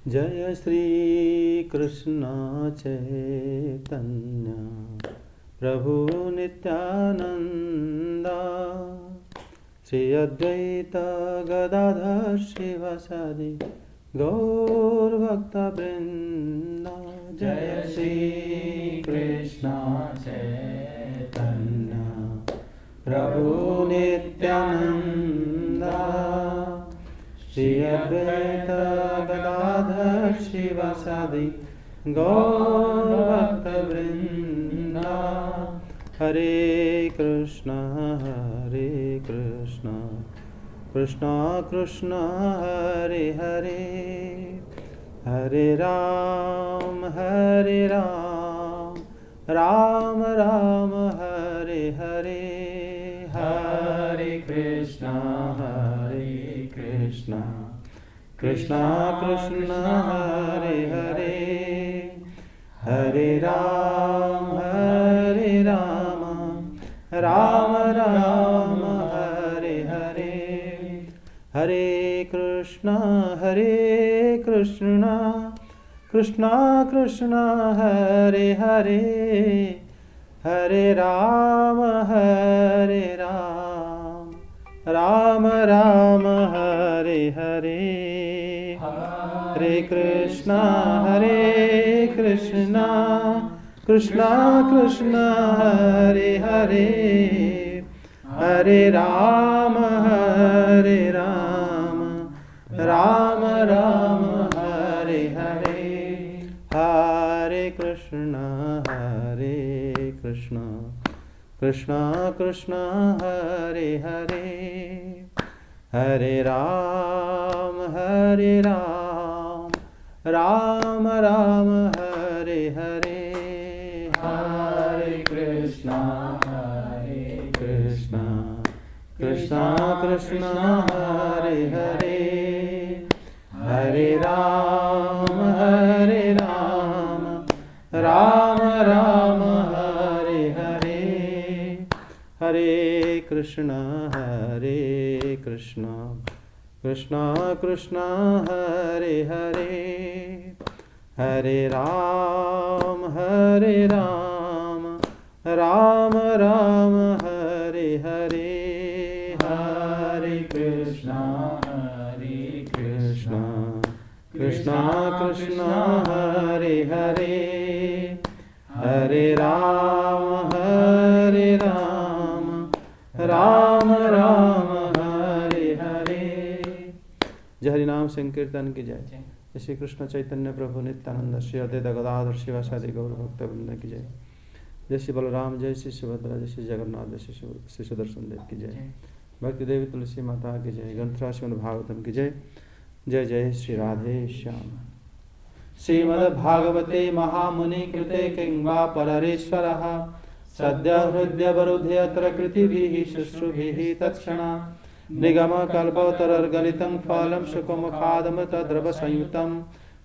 जय श्री कृष्ण चैतन्य प्रभु नित्यानंद श्री अद्वैत गदाधर शिवासादि गौर भक्तवृंद। जय श्री कृष्ण चैतन्य प्रभु नित्यानंद श्री अद्वैत गदाधर शिवासादि गौर भक्तवृंद। हरे कृष्ण कृष्ण कृष्ण हरे हरे, हरे राम राम राम हरे हरे। हरे कृष्ण कृष्ण कृष्ण हरे हरे, हरे राम राम राम हरे हरे। हरे कृष्ण कृष्ण कृष्ण हरे हरे, हरे राम राम राम हरे हरे। हरे कृष्ण कृष्ण कृष्ण हरे हरे, हरे राम राम राम हरे हरे। हरे कृष्ण कृष्ण कृष्ण हरे हरे, हरे राम राम राम हरे हरे। हरे कृष्ण कृष्ण कृष्ण हरे हरे, हरे राम राम राम हरे हरे। हरे कृष्ण कृष्ण कृष्ण हरे हरे, हरे राम राम राम हरे हरे। हरे कृष्ण कृष्ण कृष्ण हरे हरे, हरे राम राम राम हरे हरे। जय हरि नाम संकीर्तन की जय। श्री कृष्ण चैतन्य प्रभु नित्यानंद श्री अद्वैत गदाधर शिवासादि गौर भक्तवृंद की जय। जय श्री बलराम, जय श्री सुभद्रा, जय श्री जगन्नाथ, जय श्री सुदर्शन देव की जय। भक्ति देवी तुलसी माता की जय। ग्रंथराज श्रीमद् भागवतम की जय। जय जय श्री राधे श्याम। श्रीमद्भागवते महामुनि कृते किं वा पररेश्वरः सद्य हृदयवरुधे अत्र कृतिभिः शुश्रुभिः तत्क्षणा निगमकल्पतरुर्गलितं फलं शुकमुखादमृतद्रवसंयुतं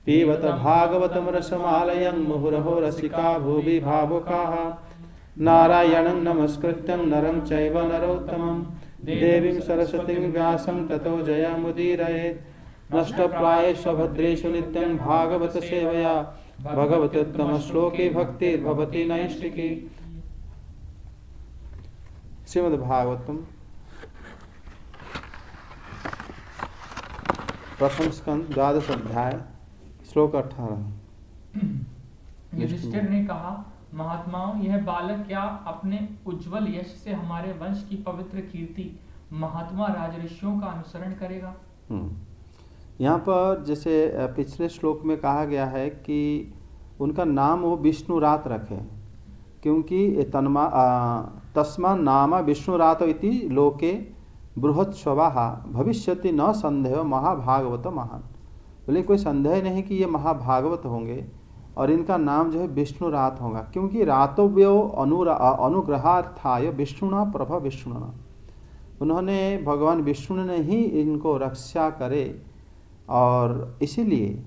पिबत भागवतं रसमालयं मुहुरहो रसिका भुवि भावुकाः। नारायणं नमस्कृत्यं नरं चैव नरोत्तमं देवीं सरस्वतीं व्यासं ततो जयमुदीरयेत्। नष्टप्रायेषु भद्रेषु नित्यं भागवत सेवया भगवतोत्तम श्लोके भक्तिर्भवति नैष्टिकी। श्रीमद् भागवतम प्रथम स्कंद 12 अध्याय श्लोक 18। युधिष्ठिर ने कहा, महात्माओं, यह बालक क्या अपने उज्जवल यश से हमारे वंश की पवित्र कीर्ति महात्मा राजऋषियों का अनुसरण करेगा? यहाँ पर जैसे पिछले श्लोक में कहा गया है कि उनका नाम वो विष्णुरात रखे, क्योंकि तस्मा नाम विष्णुरात इति लोके बृहत्स्वभाः भविष्यति न संदेह महाभागवत महान। बोले कोई संदेह नहीं कि ये महाभागवत होंगे और इनका नाम जो है विष्णुरात होगा, क्योंकि रातव्यो अनुग्रहार्थाय विष्णुना प्रभ विष्णुना। उन्होंने भगवान विष्णु ने ही इनको रक्षा करे और इसीलिए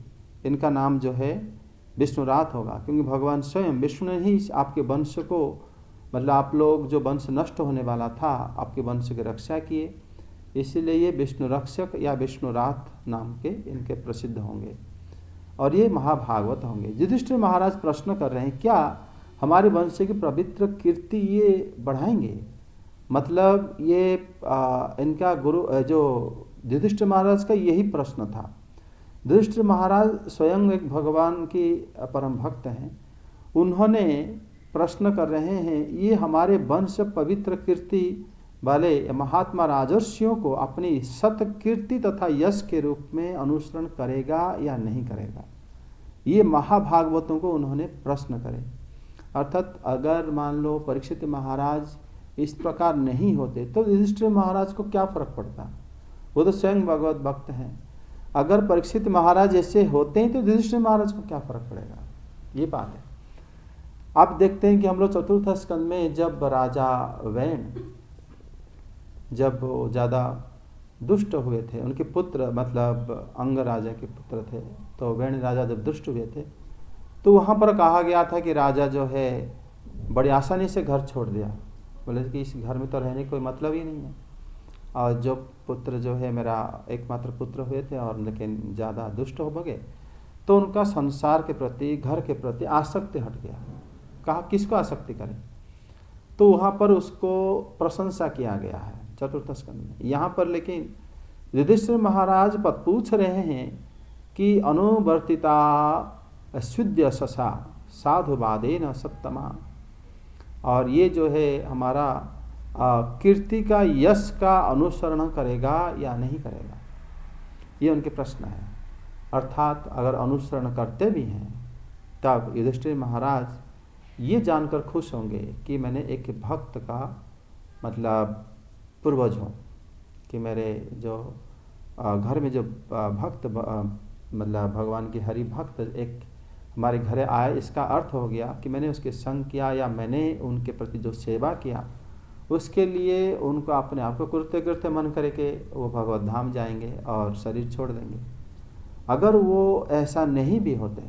इनका नाम जो है विष्णुरात होगा, क्योंकि भगवान स्वयं विष्णु ने ही आपके वंश को, मतलब आप लोग जो वंश नष्ट होने वाला था, आपके वंश की रक्षा किए, इसीलिए ये विष्णु रक्षक या विष्णुरात नाम के इनके प्रसिद्ध होंगे। और ये महाभागवत होंगे। युधिष्ठिर महाराज प्रश्न कर रहे हैं, क्या हमारे वंश की पवित्र कीर्ति ये बढ़ाएंगे? मतलब ये इनका गुरु जो युधिष्ठिर महाराज का यही प्रश्न था। युधिष्ठिर महाराज स्वयं एक भगवान की परम भक्त हैं। उन्होंने प्रश्न कर रहे हैं, ये हमारे वंश पवित्र कीर्ति वाले महात्मा राजर्षियों को अपनी सत कीर्ति तथा यश के रूप में अनुसरण करेगा या नहीं करेगा? ये महाभागवतों को उन्होंने प्रश्न करे। अर्थात अगर मान लो परीक्षित महाराज इस प्रकार नहीं होते तो युधिष्ठिर महाराज को क्या फर्क पड़ता? वो तो स्वयं भगवत भक्त हैं। अगर परीक्षित महाराज ऐसे होते हैं तो युधिष्ठिर महाराज को क्या फर्क पड़ेगा? ये बात है। आप देखते हैं कि हम लोग चतुर्थ स्कंद में जब राजा वैन जब वो ज़्यादा दुष्ट हुए थे, उनके पुत्र मतलब अंग राजा के पुत्र थे, तो वैन राजा जब दुष्ट हुए थे तो वहाँ पर कहा गया था कि राजा जो है बड़ी आसानी से घर छोड़ दिया। बोले कि इस घर में तो रहने कोई मतलब ही नहीं है। और जो पुत्र जो है मेरा एकमात्र पुत्र हुए थे और लेकिन ज़्यादा दुष्ट हो गए तो उनका संसार के प्रति घर के प्रति आसक्ति हट गया। कहा किसको आसक्ति करें? तो वहाँ पर उसको प्रशंसा किया गया है चतुर्थ स्कंद में। यहाँ पर लेकिन युधिष्ठिर महाराज पूछ रहे हैं कि अनुवर्तिता शुद्ध ससा साधुवादेन सत्तमा, और ये जो है हमारा कीर्ति का यश का अनुसरण करेगा या नहीं करेगा, ये उनके प्रश्न है। अर्थात अगर अनुसरण करते भी हैं तब युधिष्ठिर महाराज ये जानकर खुश होंगे कि मैंने एक भक्त का मतलब पूर्वज हूँ, कि मेरे जो घर में जो भक्त मतलब भगवान के हरि भक्त एक हमारे घर आए, इसका अर्थ हो गया कि मैंने उसके संग किया या मैंने उनके प्रति जो सेवा किया उसके लिए उनको अपने आप को कृत्य मन करके वो भगवत धाम जाएंगे और शरीर छोड़ देंगे। अगर वो ऐसा नहीं भी होते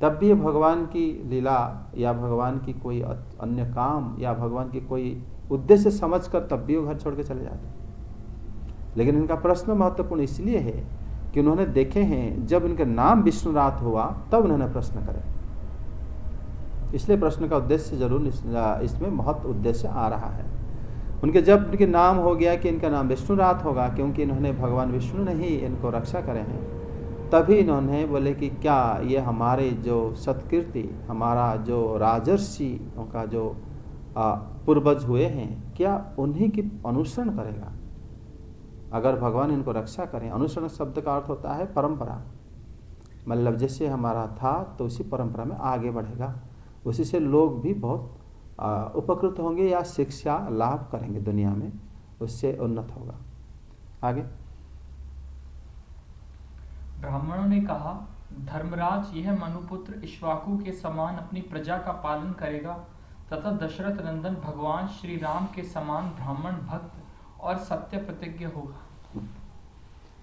तब भी भगवान की लीला या भगवान की कोई अन्य काम या भगवान की कोई उद्देश्य समझकर तब भी वो घर छोड़ के चले जाते। लेकिन इनका प्रश्न महत्वपूर्ण इसलिए है कि उन्होंने देखे हैं जब इनका नाम विष्णुरात हुआ तब उन्होंने प्रश्न करे, इसलिए प्रश्न का उद्देश्य जरूर इसमें महत्व उद्देश्य आ रहा है। उनके जब इनके नाम हो गया कि इनका नाम विष्णुरात होगा क्योंकि इन्होंने भगवान विष्णु ने ही इनको रक्षा करे हैं, तभी इन्होंने बोले कि क्या ये हमारे जो सत्कीर्ति हमारा जो राजर्षि का जो पूर्वज हुए हैं क्या उन्हीं की अनुसरण करेगा? अगर भगवान इनको रक्षा करें, अनुसरण शब्द का अर्थ होता है परंपरा, मतलब जैसे हमारा था तो उसी परंपरा में आगे बढ़ेगा, उसी से लोग भी बहुत उपकृत होंगे या शिक्षा लाभ करेंगे दुनिया में, उससे उन्नत होगा। आगे ब्राह्मणों ने कहा, धर्मराज यह मनुपुत्र इक्ष्वाकु के समान अपनी प्रजा का पालन करेगा तथा दशरथ नंदन भगवान श्री राम के समान ब्राह्मण भक्त और सत्य प्रतिज्ञ होगा।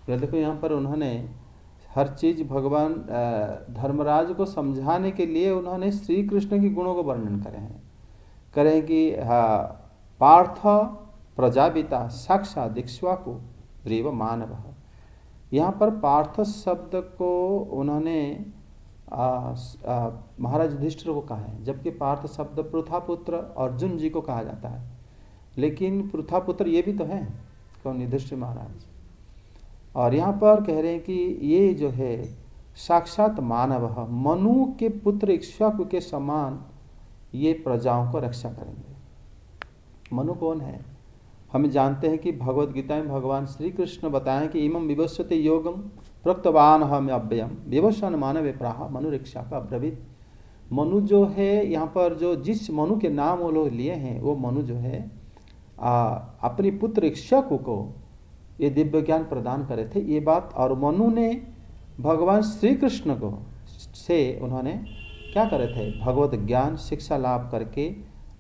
देखो यहाँ पर उन्होंने हर चीज भगवान धर्मराज को समझाने के लिए उन्होंने श्री कृष्ण के गुणों को वर्णन करे हैं। करें कि पार्थ प्रजापिता साक्षात इक्ष्वाकु रेव मानव। यहाँ पर पार्थ शब्द को उन्होंने महाराज युधिष्ठिर को कहा है, जबकि पार्थ शब्द पृथापुत्र अर्जुन जी को कहा जाता है। लेकिन पृथापुत्र ये भी तो हैं, कौन? युधिष्ठिर महाराज। और यहाँ पर कह रहे हैं कि ये जो है साक्षात मानव, मनु के पुत्र इक्ष्वाकु के समान ये प्रजाओं को रक्षा करेंगे। मनु कौन है? हम जानते हैं कि भगवत गीता में भगवान श्री कृष्ण बताएं कि इमं विवस्वते योगम प्रोक्तवान हम अव्ययम विवस्वन मानव प्राह मनुरिक्षा का अब्रवीत। मनु जो है यहाँ पर जो जिस मनु के नाम वो लोग लिए हैं वो मनु जो है अपनी पुत्र इक्ष्वाकु को ये दिव्य ज्ञान प्रदान करे थे, ये बात। और मनु ने भगवान श्री कृष्ण को से उन्होंने क्या करे थे? भगवत ज्ञान शिक्षा लाभ करके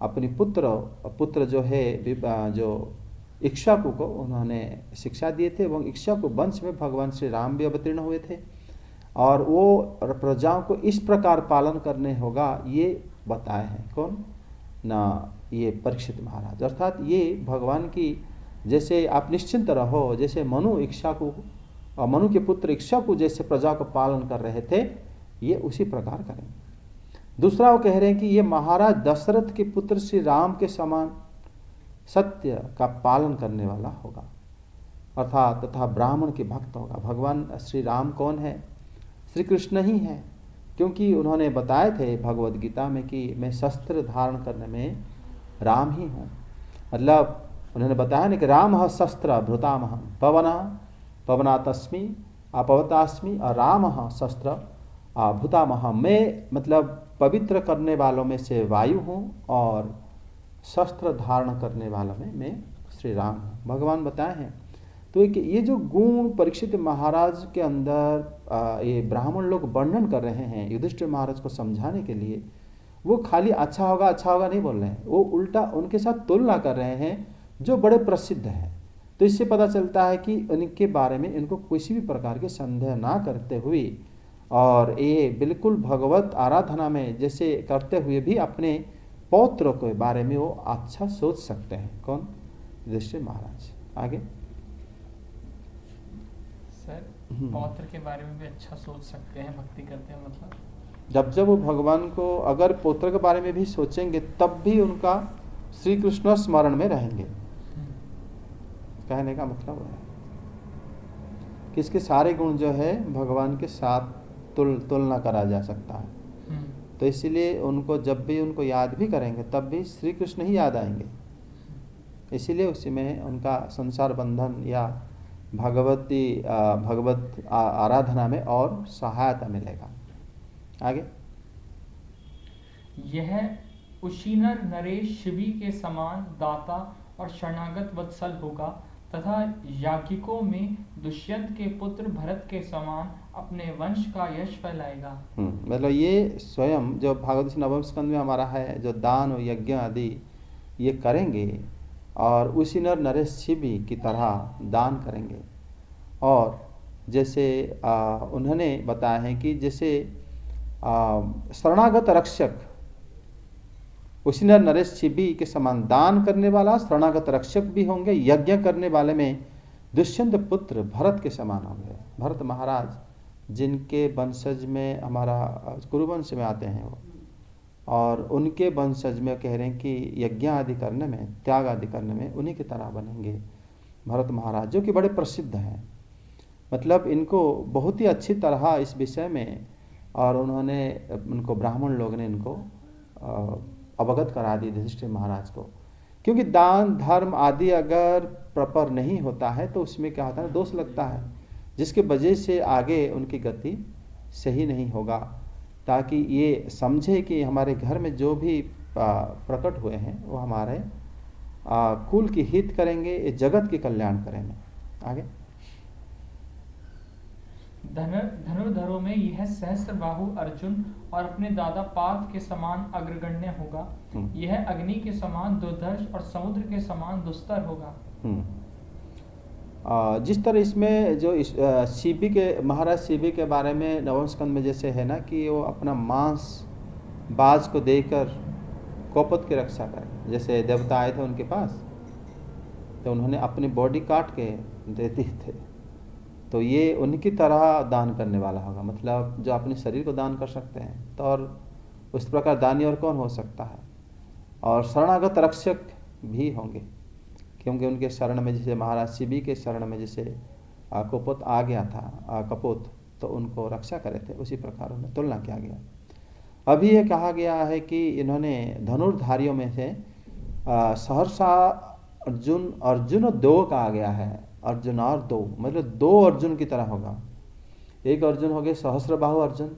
अपनी पुत्र जो है जो इक्ष्वाकु को उन्होंने शिक्षा दिए थे এবং इक्ष्वाकु वंश में भगवान श्री राम भी अवतीर्ण हुए थे और वो प्रजाओं को इस प्रकार पालन करने होगा ये बताए हैं। कौन ना? ये परीक्षित महाराज। अर्थात ये भगवान की जैसे आप निश्चिंत रहो, जैसे मनु इक्ष्वाकु और मनु के पुत्र इक्ष्वाकु जैसे प्रजा को पालन कर रहे थे, ये उसी प्रकार करेंगे। दूसरा वो कह रहे हैं कि ये महाराज दशरथ के पुत्र श्री राम के समान सत्य का पालन करने वाला होगा, अर्थात तथा ब्राह्मण के भक्त होगा। भगवान श्री राम कौन है? श्री कृष्ण ही है, क्योंकि उन्होंने बताए थे भगवद गीता में कि मैं शस्त्र धारण करने में राम ही हूँ। मतलब उन्होंने बताया ना कि राम शस्त्र भृतामह पवना तस्मी अपवतास्मी और राम शस्त्र भूतामह, मैं मतलब पवित्र करने वालों में से वायु हूँ और शस्त्र धारण करने वालों में मैं श्री राम हूँ, भगवान बताए हैं। तो ये जो गुण परीक्षित महाराज के अंदर ये ब्राह्मण लोग वर्णन कर रहे हैं युधिष्ठिर महाराज को समझाने के लिए, वो खाली अच्छा होगा नहीं बोल रहे हैं, वो उल्टा उनके साथ तुलना कर रहे हैं जो बड़े प्रसिद्ध हैं। तो इससे पता चलता है कि उनके बारे में इनको किसी भी प्रकार के संदेह ना करते हुए और ये बिल्कुल भगवत आराधना में जैसे करते हुए भी अपने पौत्र के बारे में वो अच्छा सोच सकते हैं। कौन? युधिष्ठिर महाराज। आगे सर, पौत्र के बारे में भी अच्छा सोच सकते हैं, भक्ति करते हैं, मतलब जब वो भगवान को अगर पौत्र के बारे में भी सोचेंगे तब भी उनका श्री कृष्ण स्मरण में रहेंगे। कहने का मतलब है कि इसके सारे गुण जो है भगवान के साथ तुलना करा जा सकता है। तो इसीलिए उनको जब भी उनको याद भी करेंगे तब भी श्री कृष्ण ही याद आएंगे। इसीलिए उसी में उनका संसार बंधन या भगवत आराधना में और सहायता मिलेगा। आगे, यह उशीनर नरेश शिवी के समान दाता और शरणागत वत्सल होगा तथा याज्ञिकों में दुष्यंत के पुत्र भरत के समान अपने वंश का यश फैलाएगा। मतलब ये स्वयं जो भागवत नवम स्कंद में हमारा है, जो दान और यज्ञ आदि ये करेंगे और उसी नरेश शिवी की तरह दान करेंगे। और जैसे उन्होंने बताया है कि जैसे शरणागत रक्षक उसी नरेश शिवी के समान दान करने वाला शरणागत रक्षक भी होंगे, यज्ञ करने वाले में दुष्यंत पुत्र भरत के समान होंगे। भरत महाराज जिनके वंशज में हमारा कुरुवंश में आते हैं वो, और उनके वंशज में कह रहे हैं कि यज्ञ आदि करने में, त्याग आदि करने में उन्हीं की तरह बनेंगे भरत महाराज, जो कि बड़े प्रसिद्ध हैं। मतलब इनको बहुत ही अच्छी तरह इस विषय में और उन्होंने उनको ब्राह्मण लोग ने इनको अवगत करा दी युधिष्ठिर महाराज को। क्योंकि दान धर्म आदि अगर प्रॉपर नहीं होता है तो उसमें क्या होता है, दोष लगता है, जिसके वजह से आगे उनकी गति सही नहीं होगा। ताकि ये समझे कि हमारे घर में जो भी प्रकट हुए हैं वो हमारे कुल की हित करेंगे, जगत के कल्याण करेंगे। आगे, धनुर्धरों में यह सहस्त्र बाहु अर्जुन और अपने दादा पार्थ के समान अग्रगण्य होगा। यह अग्नि के समान दुर्धर्ष और समुद्र के समान दुस्तर होगा। जिस तरह इसमें जो शिवी के महाराज शिवी के बारे में नवम स्कंद में जैसे है ना कि वो अपना मांस बाज को देकर कौपत की रक्षा करें। जैसे देवता आए थे उनके पास तो उन्होंने अपनी बॉडी काट के दे दी थे, तो ये उनकी तरह दान करने वाला होगा। मतलब जो अपने शरीर को दान कर सकते हैं तो और उस प्रकार दानी और कौन हो सकता है। और शरणागत रक्षक भी होंगे, क्योंकि उनके शरण में जैसे महाराज शिवी के शरण में जैसे कपोत आ गया था कपोत, तो उनको रक्षा करे थे, उसी प्रकार उन्हें तुलना किया गया। अभी ये कहा गया है कि इन्होंने धनुर्धारियों में से सहर्षा अर्जुन 2 कहा गया है, अर्जुन और 2, मतलब 2 अर्जुन की तरह होगा। एक अर्जुन हो गए सहस्रबाहु अर्जुन,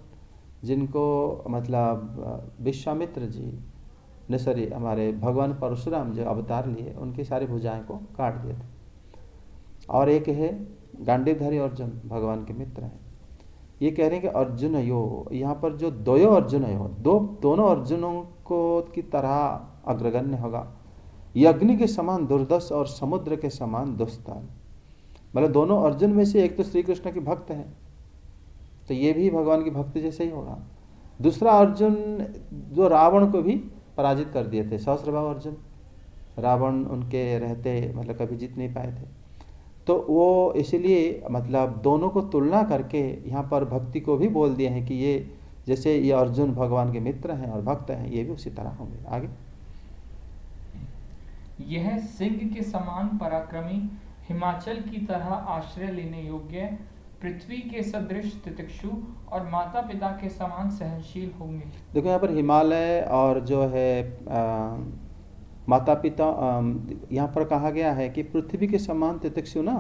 जिनको मतलब विश्वामित्र जी ने सॉरी हमारे भगवान परशुराम जो अवतार लिए उनकी सारी भुजाएं को काट दिए थे। और एक है गांडीवधारी अर्जुन, भगवान के मित्र हैं। ये कह रहे हैं कि अर्जुन यो, यहाँ पर जो 2 अर्जुन यो, दोनों अर्जुनों को की तरह अग्रगण्य होगा। ये अग्नि के समान दुर्दश और समुद्र के समान दुस्तर। मतलब दोनों अर्जुन में से एक तो श्री कृष्ण की भक्त है, तो ये भी भगवान की भक्ति जैसे ही होगा। दूसरा अर्जुन जो रावण को भी पराजित कर दिए थे, सहस्रबाहु अर्जुन, रावण उनके रहते मतलब कभी जीत नहीं पाए थे। तो वो इसलिए मतलब दोनों को तुलना करके यहाँ पर भक्ति को भी बोल दिए हैं कि ये जैसे ये अर्जुन भगवान के मित्र हैं और भक्त हैं, ये भी उसी तरह होंगे। आगे, यह सिंह के समान पराक्रमी, हिमाचल की तरह आश्रय लेने योग्य, पृथ्वी के सदृश तितिक्षु और माता पिता के समान सहनशील होंगे। देखो यहाँ पर हिमालय और जो है माता पिता यहाँ पर कहा गया है कि पृथ्वी के समान तितिक्षु ना,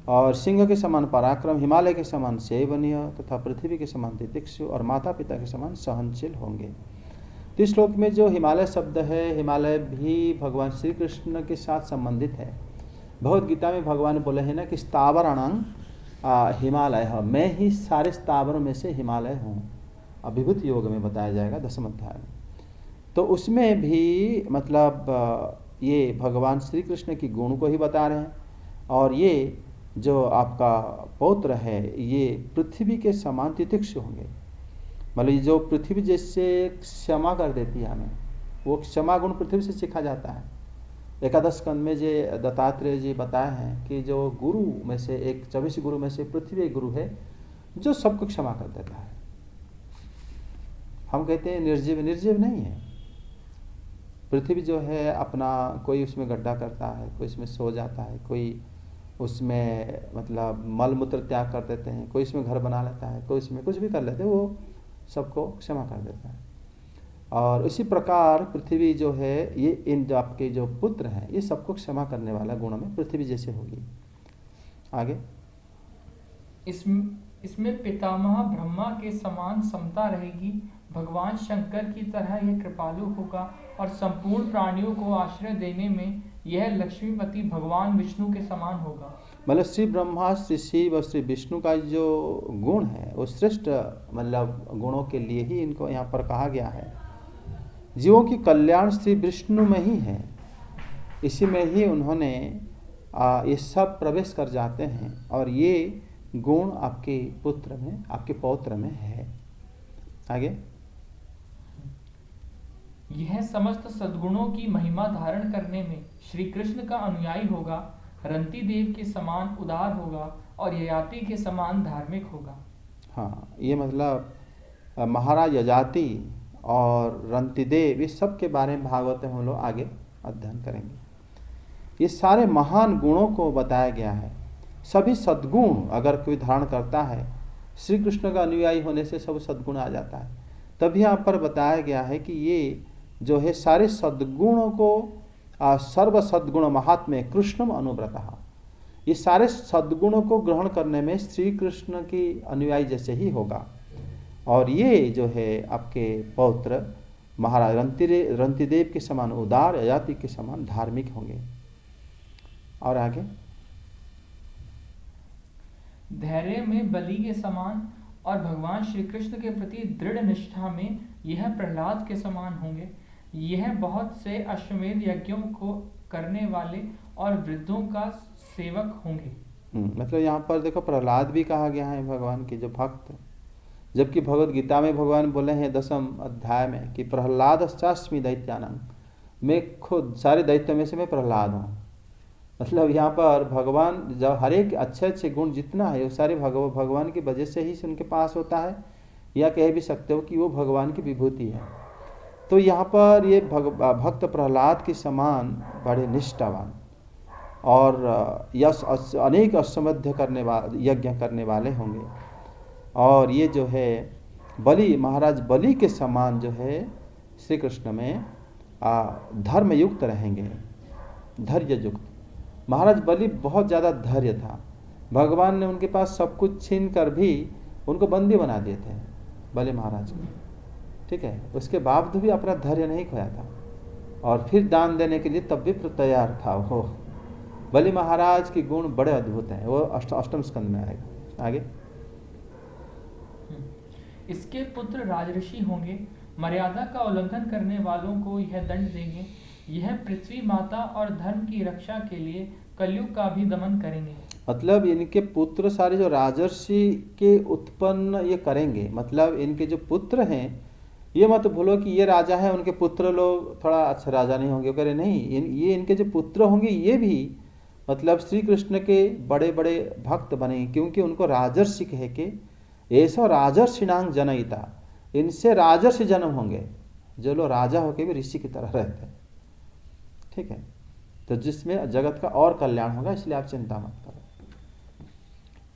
और सिंह के समान पराक्रम, हिमालय के समान सेवनीय तथा पृथ्वी के समान तितिक्षु और माता पिता के समान सहनशील होंगे। तो इस श्लोक में जो हिमालय शब्द है, हिमालय भी भगवान श्री कृष्ण के साथ संबंधित है। भगवद गीता में भगवान बोले हैं ना कि स्थावराणां हिमालय, मैं ही सारे स्थावरों में से हिमालय हूँ। अभिभूत योग में बताया जाएगा 10वें अध्याय में। तो उसमें भी मतलब ये भगवान श्री कृष्ण की गुण को ही बता रहे हैं। और ये जो आपका पौत्र है ये पृथ्वी के समान तितिक्षु होंगे, मतलब जो पृथ्वी जैसे क्षमा कर देती है हमें, वो क्षमा गुण पृथ्वी से सीखा जाता है। एकादश स्कंद में जो दत्तात्रेय जी बताए हैं कि जो गुरु में से एक 24 गुरु में से पृथ्वी एक गुरु है जो सबको क्षमा कर देता है। हम कहते हैं निर्जीव, निर्जीव नहीं है। पृथ्वी जो है अपना कोई उसमें गड्ढा करता है, कोई उसमें सो जाता है, कोई उसमें मतलब मल मूत्र त्याग कर देते हैं, कोई इसमें घर बना लेता है, कोई इसमें कुछ भी कर लेते हैं, वो सबको क्षमा कर देता है। और इसी प्रकार पृथ्वी जो है ये इन जो आपके जो पुत्र हैं ये सबको क्षमा करने वाला गुण में पृथ्वी जैसे होगी। आगे, इसमें पितामह ब्रह्मा के समान समता रहेगी, भगवान शंकर की तरह यह कृपालु होगा और संपूर्ण प्राणियों को आश्रय देने में यह लक्ष्मीपति भगवान विष्णु के समान होगा। मतलब श्री ब्रह्मा, श्री शिव और श्री विष्णु का जो गुण है वो श्रेष्ठ मतलब गुणों के लिए ही इनको यहाँ पर कहा गया है। जीवों की कल्याण श्री विष्णु में ही है, इसी में ही उन्होंने ये सब प्रवेश कर जाते हैं और ये गुण आपके पुत्र में, आपके पौत्र में है। आगे, यह समस्त सद्गुणों की महिमा धारण करने में श्री कृष्ण का अनुयायी होगा, रंती देव के समान उदार होगा और ययाति के समान धार्मिक होगा। हाँ, ये मतलब महाराज यजाति और रंतिदेव इस सब के बारे में भागवत में हम लोग आगे अध्ययन करेंगे। ये सारे महान गुणों को बताया गया है। सभी सद्गुण अगर कोई धारण करता है, श्री कृष्ण का अनुयायी होने से सब सद्गुण आ जाता है। तभी यहाँ पर बताया गया है कि ये जो है सारे सद्गुणों को सर्व सद्गुण महात्म्य कृष्णम अनुव्रतः, ये सारे सद्गुणों को ग्रहण करने में श्री कृष्ण की अनुयायी जैसे ही होगा। और ये जो है आपके पौत्र महाराज रंतिदेव के समान उदार, ययाति के समान धार्मिक होंगे। और आगे, धैर्य में बलि के समान और भगवान श्री कृष्ण के प्रति दृढ़ निष्ठा में यह प्रहलाद के समान होंगे। यह बहुत से अश्वमेध यज्ञों को करने वाले और वृद्धों का सेवक होंगे। मतलब यहाँ पर देखो प्रहलाद भी कहा गया है भगवान के जो भक्त, जबकि भगवद गीता में भगवान बोले हैं 10वें अध्याय में कि प्रहलादश्चास्मि दैत्यानां, मैं खुद सारे दैत्यों में से मैं प्रहलाद हूँ। मतलब यहाँ पर भगवान जब हर एक अच्छे अच्छे गुण जितना है वो सारे भगवान की वजह से ही उनके पास होता है, या कह भी सकते हो कि वो भगवान की विभूति है। तो यहाँ पर ये भक्त प्रहलाद के समान बड़े निष्ठावान और यश अनेक अश्वमेध करने वाले यज्ञ करने वाले होंगे। और ये जो है बलि, महाराज बलि के समान जो है श्री कृष्ण में धर्म युक्त रहेंगे, धैर्य युक्त। महाराज बलि बहुत ज़्यादा धैर्य था। भगवान ने उनके पास सब कुछ छीन कर भी उनको बंदी बना दिए थे बलि महाराज को, ठीक है। उसके बावजूद भी अपना धैर्य नहीं खोया था और फिर दान देने के लिए तब भी तैयार था वो। बलि महाराज के गुण बड़े अद्भुत हैं, वो अष्टम स्कंद में आएगा। आगे, इसके पुत्र राजऋषि होंगे, मर्यादा का उल्लंघन करने वालों को यह दंड देंगे। यह पृथ्वी माता और धर्म की रक्षा के लिए कलयुग का भी दमन करेंगे। मतलब इनके पुत्र सारे जो राजर्षि के उत्पन्न ये करेंगे, मतलब इनके जो पुत्र हैं ये मत भूलो कि ये राजा है उनके पुत्र लोग थोड़ा अच्छा राजा नहीं होंगे, कह रहे नहीं, ये इनके जो पुत्र होंगे ये भी मतलब श्री कृष्ण के बड़े बड़े भक्त बने, क्योंकि उनको राजर्षि कहे के ऐसा राजर्षिणांग जनयिता, इनसे राजर्षि जन्म होंगे, जो लोग राजा होके भी ऋषि की तरह रहते हैं। ठीक है, तो जिसमें जगत का और कल्याण होगा, इसलिए आप चिंता मत करो।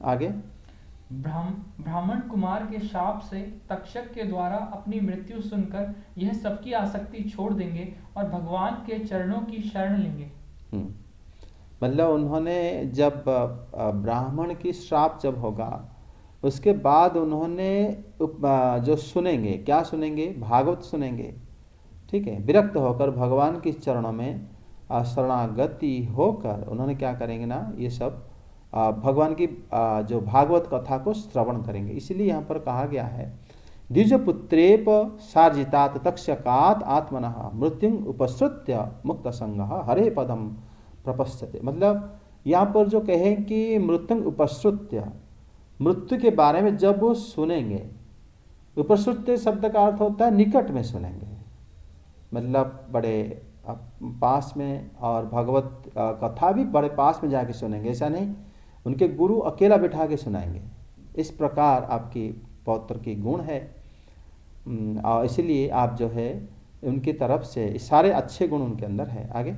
आगे, ब्राह्मण कुमार के शाप से तक्षक के द्वारा अपनी मृत्यु सुनकर यह सबकी आसक्ति छोड़ देंगे और भगवान के चरणों की शरण लेंगे। मतलब उन्होंने जब ब्राह्मण की श्राप जब होगा, उसके बाद उन्होंने जो सुनेंगे, क्या सुनेंगे? भागवत सुनेंगे। ठीक है, विरक्त होकर भगवान के चरणों में शरणागति होकर उन्होंने क्या करेंगे ना, ये सब भगवान की जो भागवत कथा को श्रवण करेंगे। इसलिए यहाँ पर कहा गया है, द्विजपुत्रेप सार्जितात तक्षकात आत्मनः मृत्युं उपसृत्य मुक्त संग हरे पदम प्रपश्यते। मतलब यहाँ पर जो कहें कि मृत्युं उपसृत्य, मृत्यु के बारे में जब वो सुनेंगे, उपसृत्य शब्द का अर्थ होता है निकट में सुनेंगे, मतलब बड़े पास में, और भगवत कथा भी बड़े पास में जाके सुनेंगे, ऐसा नहीं उनके गुरु अकेला बिठा के सुनाएंगे। इस प्रकार आपकी पौत्र की गुण है, और इसलिए आप जो है उनकी तरफ से सारे अच्छे गुण उनके अंदर है। आगे,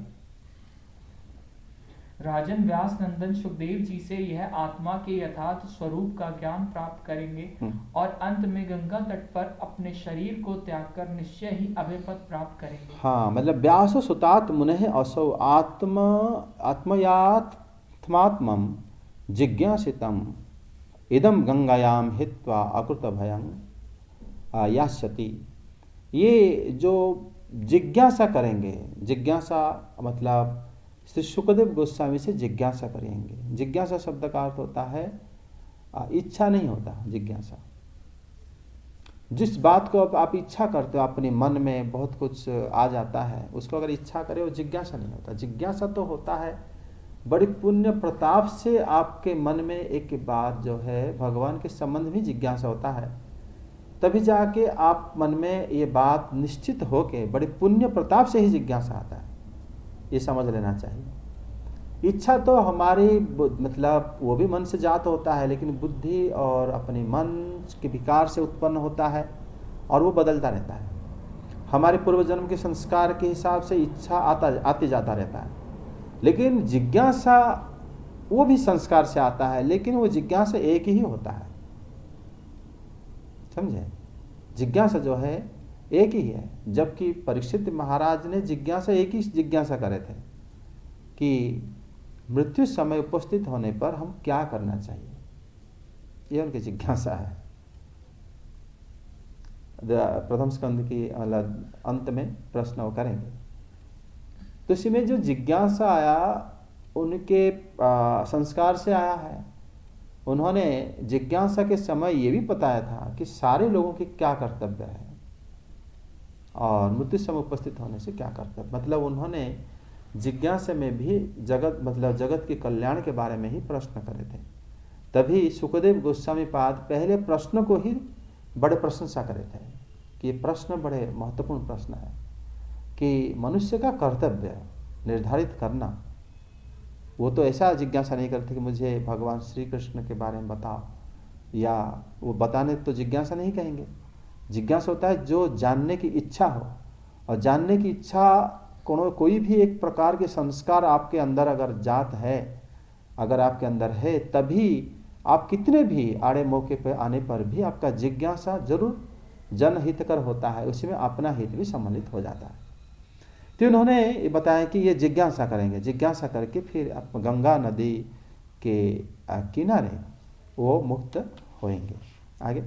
राजन व्यास नंदन सुखदेव जी से यह आत्मा के यथार्थ स्वरूप का ज्ञान प्राप्त करेंगे और अंत में गंगा तट पर अपने शरीर को त्याग कर निश्चय ही अभय पद प्राप्त करेंगे। हाँ, मतलब व्यासो सुतात मुनेः असौ आत्मयात्मात्मम जिज्ञासितम इदम गंगायाम हित्वा अकृत भयं यास्यति। ये जो जिज्ञासा करेंगे, जिज्ञासा मतलब श्री सुखदेव गोस्वामी से जिज्ञासा करेंगे। जिज्ञासा शब्द का अर्थ होता है इच्छा नहीं होता, जिज्ञासा जिस बात को आप इच्छा करते हो, अपने मन में बहुत कुछ आ जाता है, उसको अगर इच्छा करे वो जिज्ञासा नहीं होता। जिज्ञासा तो होता है बड़ी पुण्य प्रताप से आपके मन में एक बार जो है भगवान के संबंध में जिज्ञासा होता है, तभी जाके आप मन में ये बात निश्चित होके बड़े पुण्य प्रताप से ही जिज्ञासा आता है, ये समझ लेना चाहिए। इच्छा तो हमारी मतलब वो भी मन से जात होता है, लेकिन बुद्धि और अपने मन के विकार से उत्पन्न होता है और वो बदलता रहता है। हमारे पूर्व जन्म के संस्कार के हिसाब से इच्छा आते जाता रहता है, लेकिन जिज्ञासा वो भी संस्कार से आता है, लेकिन वो जिज्ञासा एक ही होता है, समझे? जिज्ञासा जो है एक ही है। जबकि परीक्षित महाराज ने जिज्ञासा एक ही जिज्ञासा करे थे कि मृत्यु समय उपस्थित होने पर हम क्या करना चाहिए, यह उनकी जिज्ञासा है। प्रथम स्कंद की अंत में प्रश्न वो करेंगे। तो इसी में जो जिज्ञासा आया उनके संस्कार से आया है। उन्होंने जिज्ञासा के समय ये भी बताया था कि सारे लोगों के क्या कर्तव्य है और मृत्यु समय उपस्थित होने से क्या कर्तव्य। मतलब उन्होंने जिज्ञासा में भी जगत के कल्याण के बारे में ही प्रश्न करे थे। तभी सुखदेव गोस्वामी पाद पहले प्रश्न को ही बड़े प्रशंसा करे थे कि ये प्रश्न बड़े महत्वपूर्ण प्रश्न है कि मनुष्य का कर्तव्य निर्धारित करना। वो तो ऐसा जिज्ञासा नहीं करते कि मुझे भगवान श्री कृष्ण के बारे में बताओ, या वो बताने तो जिज्ञासा नहीं कहेंगे। जिज्ञासा होता है जो जानने की इच्छा हो, और जानने की इच्छा कोई भी एक प्रकार के संस्कार आपके अंदर अगर जात है, अगर आपके अंदर है, तभी आप कितने भी आड़े मौके पर आने पर भी आपका जिज्ञासा जरूर जनहितकर होता है, उसमें अपना हित भी सम्मिलित हो जाता है। तो उन्होंने बताया कि ये जिज्ञासा करेंगे, जिज्ञासा करके फिर आप गंगा नदी के किनारे वो मुक्त होंगे। आगे,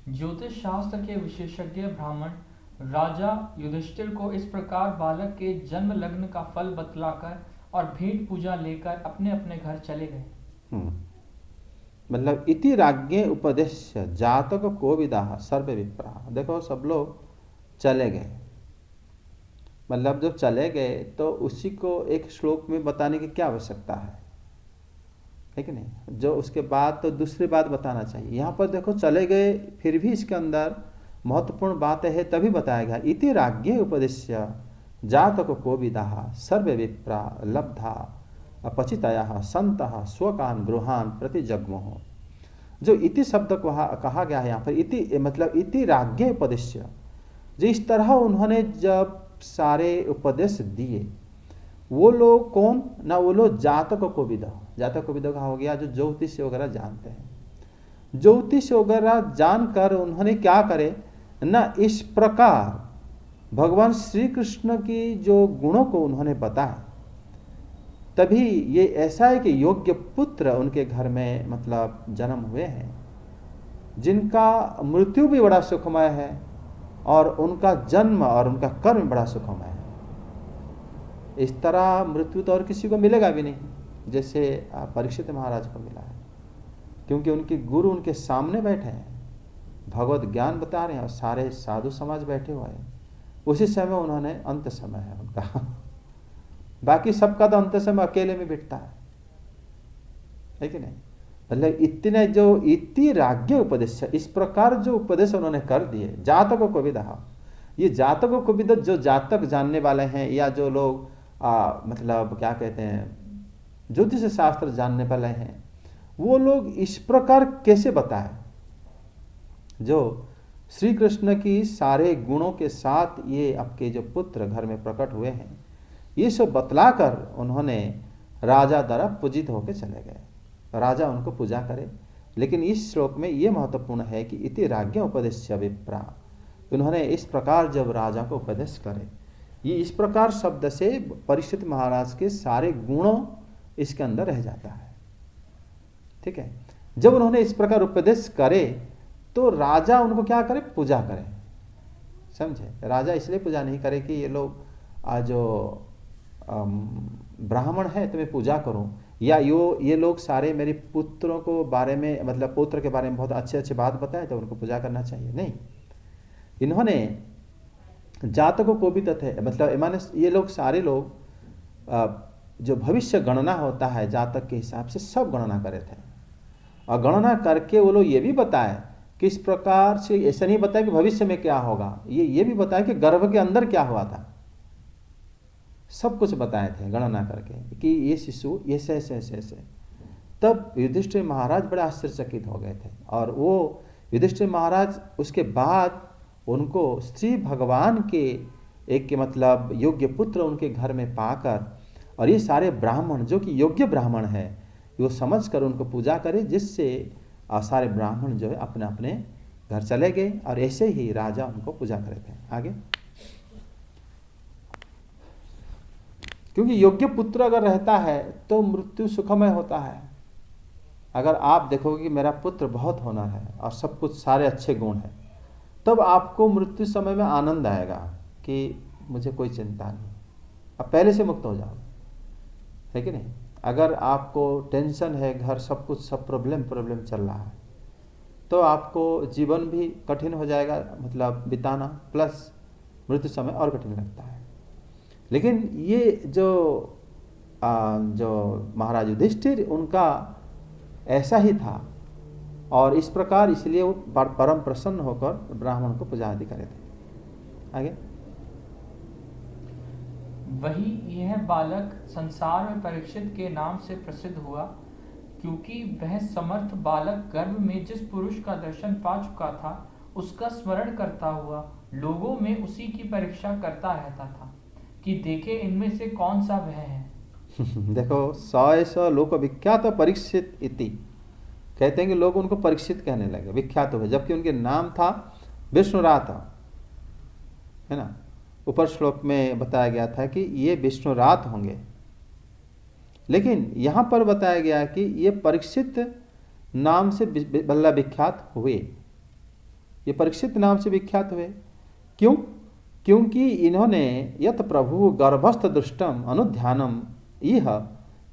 ज्योतिष शास्त्र के विशेषज्ञ ब्राह्मण राजा युधिष्ठिर को इस प्रकार बालक के जन्म लग्न का फल बतलाकर और भेंट पूजा लेकर अपने अपने घर चले गए। मतलब इति राज्ञे उपदेश जातक कोविदा सर्व विप्रा। देखो सब लोग चले गए, मतलब जब चले गए तो उसी को एक श्लोक में बताने की क्या आवश्यकता है कि नहीं? जो उसके बाद तो दूसरी बात बताना चाहिए। यहाँ पर देखो चले गए, फिर भी इसके अंदर महत्वपूर्ण बात है तभी बताया गया। इति राज्ञे उपदेश्य, जातक कोविदा सर्वे विप्रा लब्धा अपचितया संतः स्वकान गृहान प्रति जग्मोह। जो इति शब्द को कहा गया है यहाँ पर, इति मतलब इति राज्ञ उपदेश्य, जो इस तरह उन्होंने जब सारे उपदेश दिए, वो लोग कौन ना, वो लोग जातक को विदा, जातक को विदा का हो गया जो ज्योतिष वगैरह जानते हैं। ज्योतिष वगैरह जानकर उन्होंने क्या करे ना, इस प्रकार भगवान श्री कृष्ण की जो गुणों को उन्होंने बताया, तभी ये ऐसा है कि योग्य पुत्र उनके घर में मतलब जन्म हुए हैं, जिनका मृत्यु भी बड़ा सुखमय है और उनका जन्म और उनका कर्म बड़ा सुखमय है। इस तरह मृत्यु तो और किसी को मिलेगा भी नहीं, जैसे परीक्षित महाराज को मिला है, क्योंकि उनके गुरु उनके सामने बैठे हैं, भगवत ज्ञान बता रहे हैं और सारे साधु समाज बैठे हुए हैं। उसी समय उन्होंने, अंत समय है उनका, बाकी सबका तो अंत समय अकेले में बिटता है कि नहीं। मतलब इतने जो इति राज्ञ उपदेश, इस प्रकार जो उपदेश उन्होंने कर दिए, जातकों को भी दहा, ये जातकों को भी, जो जातक जानने वाले हैं या जो लोग मतलब क्या कहते हैं ज्योतिष शास्त्र जानने वाले हैं, वो लोग इस प्रकार कैसे बताए, जो श्री कृष्ण की सारे गुणों के साथ ये आपके जो पुत्र घर में प्रकट हुए हैं, ये सब बतलाकर उन्होंने राजा द्वारा पूजित होकर चले गए, राजा उनको पूजा करे। लेकिन इस श्लोक में ये महत्वपूर्ण है कि इति राज्ञ उपदेश्य विप्रा, उन्होंने इस प्रकार जब राजा को उपदेश करे, ये इस प्रकार शब्द से परीक्षित महाराज के सारे गुणों इसके अंदर रह जाता है। ठीक है, जब उन्होंने इस प्रकार उपदेश करे तो राजा उनको क्या करे, पूजा करे। समझे, राजा इसलिए पूजा नहीं करे कि ये लोग जो ब्राह्मण है तो मैं पूजा करूं, या ये लोग सारे मेरे पुत्रों को बारे में, मतलब पुत्र के बारे में बहुत अच्छे अच्छे बात बताए तो उनको पूजा करना चाहिए, नहीं। इन्होंने जातकों को भी तथ्य, मतलब माने ये लोग सारे लोग जो भविष्य गणना होता है जातक के हिसाब से सब गणना करे थे, और गणना करके वो लोग ये भी बताए किस प्रकार से, ऐसा नहीं बताया कि भविष्य में क्या होगा, ये भी बताया कि गर्भ के अंदर क्या हुआ था, सब कुछ बताए थे गणना करके कि ये शिशु ऐसे ऐसे ऐसे ऐसे। तब युधिष्ठिर महाराज बड़े आश्चर्यचकित हो गए थे, और वो युधिष्ठिर महाराज उसके बाद उनको श्री भगवान के एक के मतलब योग्य पुत्र उनके घर में पाकर, और ये सारे ब्राह्मण जो कि योग्य ब्राह्मण है, वो समझकर उनको पूजा करे, जिससे सारे ब्राह्मण जो है अपने अपने घर चले गए, और ऐसे ही राजा उनको पूजा करे थे। आगे, क्योंकि योग्य पुत्र अगर रहता है तो मृत्यु सुखमय होता है। अगर आप देखोगे कि मेरा पुत्र बहुत होना है और सब कुछ सारे अच्छे गुण हैं, तब आपको मृत्यु समय में आनंद आएगा कि मुझे कोई चिंता नहीं, अब पहले से मुक्त हो जाओ, है कि नहीं। अगर आपको टेंशन है, घर सब कुछ सब प्रॉब्लम चल रहा है, तो आपको जीवन भी कठिन हो जाएगा, मतलब बिताना, प्लस मृत्यु समय और कठिन लगता है। लेकिन ये जो महाराज युधिष्ठिर, उनका ऐसा ही था, और इस प्रकार इसलिए वो परम प्रसन्न होकर ब्राह्मण को पूजा आदि करे थे। आगे, वही यह बालक संसार में परीक्षित के नाम से प्रसिद्ध हुआ, क्योंकि वह समर्थ बालक गर्भ में जिस पुरुष का दर्शन पा चुका था, उसका स्मरण करता हुआ लोगों में उसी की परीक्षा करता रहता था कि देखे इनमें से कौन सा वह है। देखो, 100 लोक विख्यात परीक्षित इति, कहते हैं कि लोग उनको परीक्षित कहने लगे, विख्यात हुए, जबकि उनके नाम था विष्णुरात, है ना। ऊपर श्लोक में बताया गया था कि ये विष्णुरात होंगे, लेकिन यहां पर बताया गया कि ये परीक्षित नाम से बल्ला विख्यात हुए, ये परीक्षित नाम से विख्यात हुए। क्यों? क्योंकि इन्होंने यत प्रभु गर्भस्थ दृष्टम अनुध्यानम यह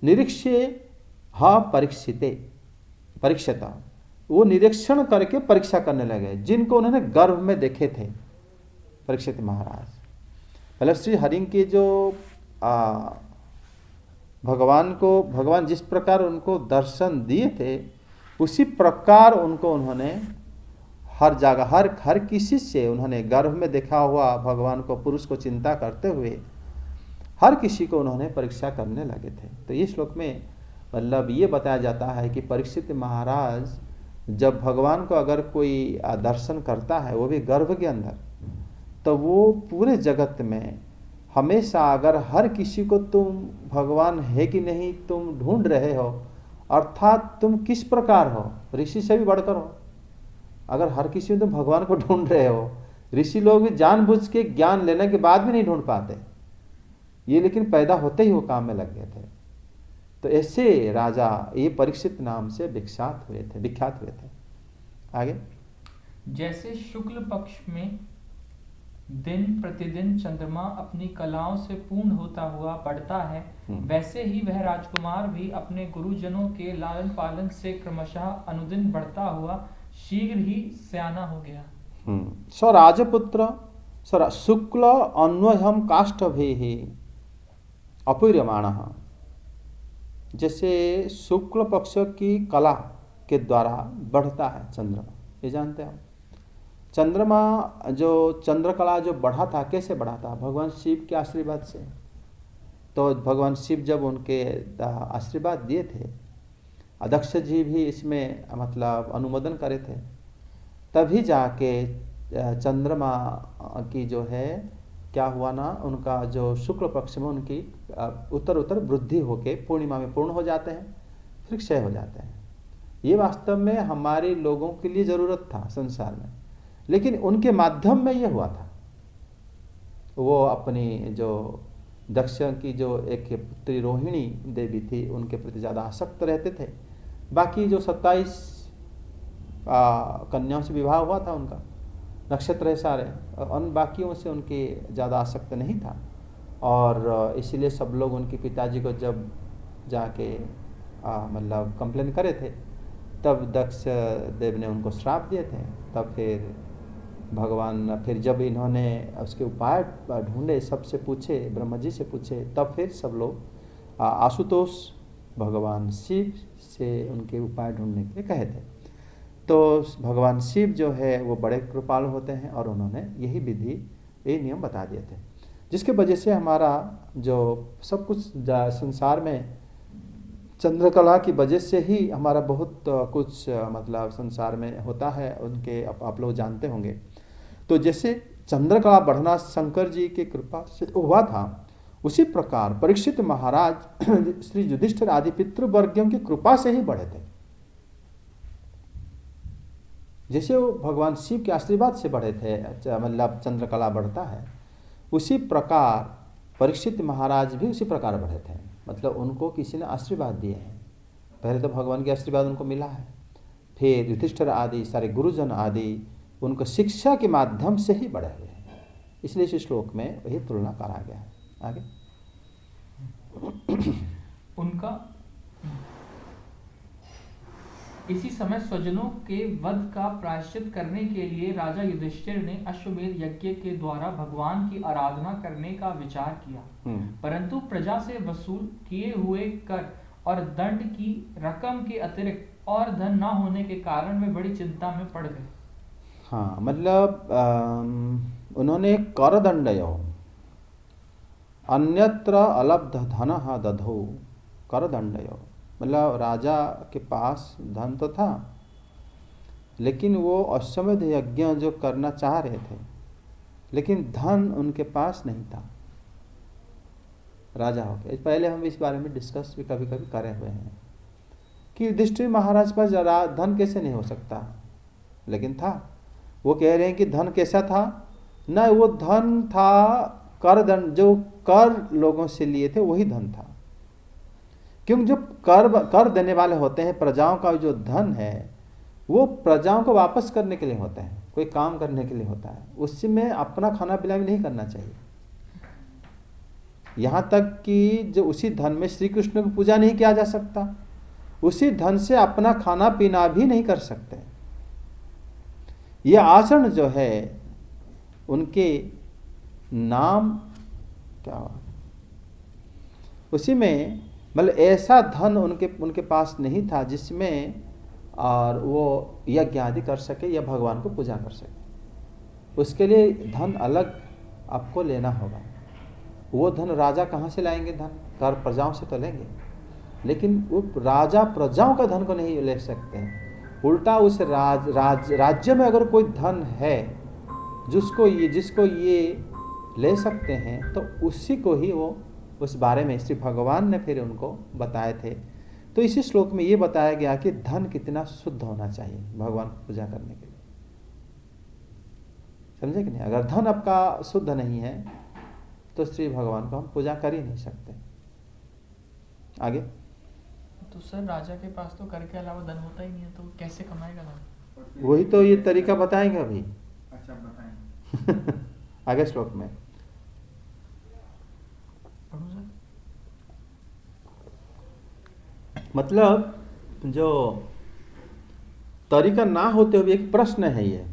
निरीक्ष्य परीक्षिते परीक्षता, वो निरीक्षण करके परीक्षा करने लगे जिनको उन्होंने गर्भ में देखे थे परीक्षित महाराज। मतलब श्री हरि के जो भगवान जिस प्रकार उनको दर्शन दिए थे, उसी प्रकार उनको उन्होंने हर जगह हर किसी से उन्होंने गर्भ में देखा हुआ भगवान को, पुरुष को चिंता करते हुए हर किसी को उन्होंने परीक्षा करने लगे थे। तो इस श्लोक में मतलब ये बताया जाता है कि परीक्षित महाराज जब भगवान को अगर कोई दर्शन करता है, वो भी गर्भ के अंदर, तो वो पूरे जगत में हमेशा अगर हर किसी को तुम भगवान है कि नहीं तुम ढूंढ रहे हो, अर्थात तुम किस प्रकार हो, ऋषि से भी बढ़कर हो। अगर हर किसी में तुम भगवान को ढूंढ रहे हो, ऋषि लोग भी जानबूझ के ज्ञान लेने के बाद भी नहीं ढूंढ पाते ये, लेकिन पैदा होते ही वो काम में लग गए थे। तो ऐसे राजा ये परीक्षित नाम से विख्यात हुए थे। आगे, जैसे शुक्ल पक्ष में दिन प्रतिदिन चंद्रमा अपनी कलाओं से पूर्ण होता हुआ बढ़ता है, वैसे ही वह राजकुमार भी अपने गुरुजनों के लालन पालन से क्रमशः अनुदिन बढ़ता हुआ शीघ्र ही सयाना हो गया। स राजपुत्र शुक्ल अन्वयम काष्ठभि अपूर्यमाणः, जैसे शुक्ल पक्ष की कला के द्वारा बढ़ता है चंद्रमा, ये जानते हो। चंद्रमा जो चंद्रकला जो बढ़ा था, कैसे बढ़ा था? भगवान शिव के आशीर्वाद से। तो भगवान शिव जब उनके आशीर्वाद दिए थे, दक्ष जी भी इसमें मतलब अनुमोदन करे थे, तभी जाके चंद्रमा की जो है क्या हुआ ना, उनका जो शुक्ल पक्ष में उनकी उत्तर वृद्धि होके पूर्णिमा में पूर्ण हो जाते हैं, फिर क्षय हो जाते हैं। ये वास्तव में हमारे लोगों के लिए जरूरत था संसार में, लेकिन उनके माध्यम में ये हुआ था। वो अपनी जो दक्ष की जो एक पुत्री रोहिणी देवी थी, उनके प्रति ज़्यादा आसक्त रहते थे। बाकी जो 27 कन्याओं से विवाह हुआ था उनका, नक्षत्र है सारे, उन बाकियों से उनकी ज़्यादा आसक्त नहीं था। और इसीलिए सब लोग उनके पिताजी को जब जाके मतलब कंप्लेन करे थे, तब दक्ष देव ने उनको श्राप दिए थे। तब फिर भगवान, फिर जब इन्होंने उसके उपाय ढूंढे, सबसे पूछे, ब्रह्मा जी से पूछे, तब फिर सब लोग आशुतोष भगवान शिव से उनके उपाय ढूंढने के लिए कहे थे। तो भगवान शिव जो है वो बड़े कृपालु होते हैं, और उन्होंने यही विधि, ये नियम बता दिए थे, जिसके वजह से हमारा जो सब कुछ संसार में चंद्रकला की वजह से ही हमारा बहुत कुछ मतलब संसार में होता है, उनके आप लोग जानते होंगे। तो जैसे चंद्रकला बढ़ना शंकर जी की कृपा से हुआ था, उसी प्रकार परीक्षित महाराज श्री युधिष्ठिर आदि पितृवर्गों की कृपा से ही बढ़े थे। जैसे वो भगवान शिव के आशीर्वाद से बढ़े थे, मतलब चंद्रकला बढ़ता है, उसी प्रकार परीक्षित महाराज भी उसी प्रकार बढ़े थे। मतलब उनको किसी ने आशीर्वाद दिए हैं। पहले तो भगवान के आशीर्वाद उनको मिला है, फिर युधिष्ठिर आदि सारे गुरुजन आदि उनको शिक्षा के माध्यम से ही बढ़े हुए हैं। इसलिए इस श्लोक में वही तुलना करा गया है। आगे, उनका इसी समय स्वजनों के वध का प्रायश्चित करने के लिए राजा युधिष्ठिर ने अश्वमेध यज्ञ के द्वारा भगवान की आराधना करने का विचार किया, परंतु प्रजा से वसूल किए हुए कर और दंड की रकम के अतिरिक्त और धन न होने के कारण वे बड़ी चिंता में पड़ गए। हाँ, मतलब उन्होंने कर दंडयो अन्यत्र अलब्ध धन दधो कर दंडयो, मतलब राजा के पास धन तो था, लेकिन वो अश्वमेध यज्ञ जो करना चाह रहे थे, लेकिन धन उनके पास नहीं था राजा हो गए। पहले हम इस बारे में डिस्कस भी कभी कभी करे हुए हैं कि युधिष्ठिर महाराज पास धन कैसे नहीं हो सकता, लेकिन था। वो कह रहे हैं कि धन कैसा था ना, वो धन था कर दंड, जो कर लोगों से लिए थे वही धन था। क्योंकि जो कर देने वाले होते हैं, प्रजाओं का जो धन है वो प्रजाओं को वापस करने के लिए होता है, कोई काम करने के लिए होता है, उसमें अपना खाना पीना भी नहीं करना चाहिए। यहाँ तक कि जो उसी धन में श्री कृष्ण की पूजा नहीं किया जा सकता, उसी धन से अपना खाना पीना भी नहीं कर सकते। यह आचरण जो है उनके नाम क्या, उसी में मतलब ऐसा धन उनके पास नहीं था जिसमें और वो यज्ञ आदि कर सके या भगवान को पूजा कर सके। उसके लिए धन अलग आपको लेना होगा। वो धन राजा कहाँ से लाएंगे? धन कर प्रजाओं से तो लेंगे, लेकिन वो राजा प्रजाओं का धन को नहीं ले सकते हैं। उल्टा उस राज्य में अगर कोई धन है जिसको ये ले सकते हैं, तो उसी को ही वो उस बारे में श्री भगवान ने फिर उनको बताए थे। तो इसी श्लोक में ये बताया गया कि धन कितना शुद्ध होना चाहिए भगवान को पूजा करने के लिए। समझे कि नहीं? अगर धन आपका शुद्ध नहीं है तो श्री भगवान को हम पूजा कर ही नहीं सकते। आगे। तो सर राजा के पास तो कर के अलावा धन होता ही नहीं है, तो कैसे कमाएगा धन? वही तो ये तरीका बताएंगे अभी। अच्छा बताएंगे। आगे श्लोक में पढ़ूं सर? मतलब जो तरीका ना होते हुए एक प्रश्न है ये।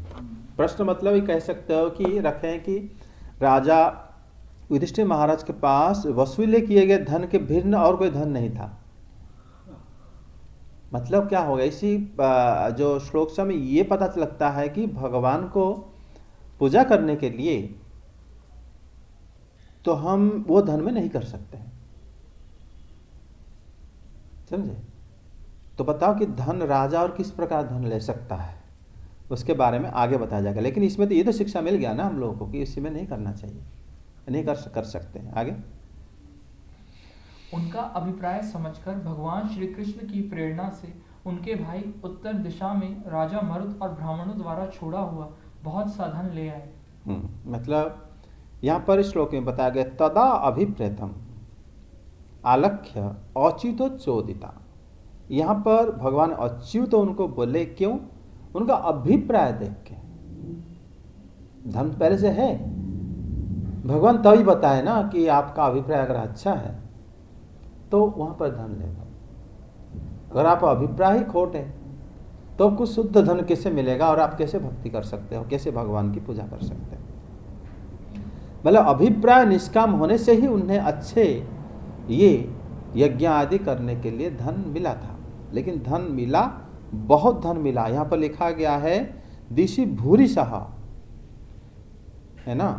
प्रश्न मतलब ये कह सकते हो कि रखें कि राजा युधिष्ठिर महाराज के पास वसूले किए गए धन के भिन्न और कोई धन नहीं था। मतलब क्या होगा? इसी जो श्लोक से हमें ये पता लगता है कि भगवान को पूजा करने के लिए तो हम वो धन में नहीं कर सकते हैं। समझे? तो बताओ कि धन राजा और किस प्रकार धन ले सकता है, उसके बारे में आगे बताया जाएगा। लेकिन इसमें तो ये तो शिक्षा मिल गया ना हम लोगों को कि इसी में नहीं करना चाहिए, नहीं कर सकते हैं। आगे। उनका अभिप्राय समझकर भगवान श्री कृष्ण की प्रेरणा से उनके भाई उत्तर दिशा में राजा मरुत और ब्राह्मणों द्वारा छोड़ा हुआ बहुत सा धन ले आए। मतलब यहाँ पर श्लोक में बताया गया तदा अभिप्रेतम आलक्ष्य औचितो चोदिता। यहाँ पर भगवान अच्युत तो उनको बोले क्यों? उनका अभिप्राय देख के। धन पहले से है, भगवान तभी बताए ना कि आपका अभिप्राय अगर अच्छा है तो वहां पर धन लेगा। अगर आप अभिप्राय ही खोट है तो कुछ शुद्ध धन कैसे मिलेगा और आप कैसे भक्ति कर सकते हो, कैसे भगवान की पूजा कर सकते हो? मतलब अभिप्राय निष्काम होने से ही उन्हें अच्छे ये यज्ञ आदि करने के लिए धन मिला था। लेकिन धन मिला, बहुत धन मिला। यहाँ पर लिखा गया है दिशि भूरि सह, है ना,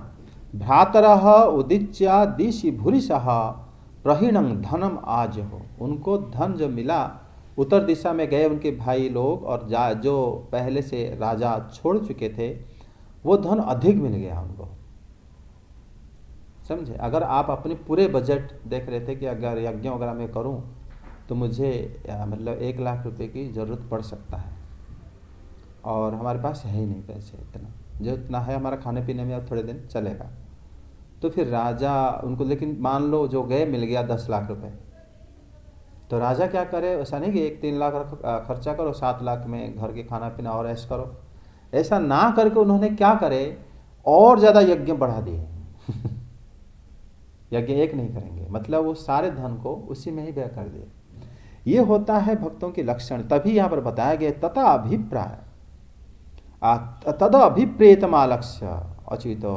भ्रातरः उदिच्या दिशि भूरि सह प्रहीणं धनम आज हो। उनको धन जो मिला, उत्तर दिशा में गए उनके भाई लोग और जो पहले से राजा छोड़ चुके थे, वो धन अधिक मिल गया उनको। समझे? अगर आप अपने पूरे बजट देख रहे थे कि अगर यज्ञ वगैरह में करूं तो मुझे मतलब 1 लाख रुपए की ज़रूरत पड़ सकता है और हमारे पास है ही नहीं पैसे इतना, जो इतना है हमारा खाने पीने में अब थोड़े दिन चलेगा, तो फिर राजा उनको, लेकिन मान लो जो गए मिल गया 10 लाख रुपए, तो राजा क्या करे? ऐसा नहीं कि 1-3 लाख खर्चा करो, 7 लाख में घर के खाना पीना और ऐश करो। ऐसा ना करके उन्होंने क्या करे, और ज़्यादा यज्ञ बढ़ा दिए। यज्ञ एक नहीं करेंगे, मतलब वो सारे धन को उसी में ही व्यय कर दिए। ये होता है भक्तों के लक्षण। तभी यहाँ पर बताया गया तथा अभिप्राय तद अभिप्रेतमालक्ष्य अच्युतो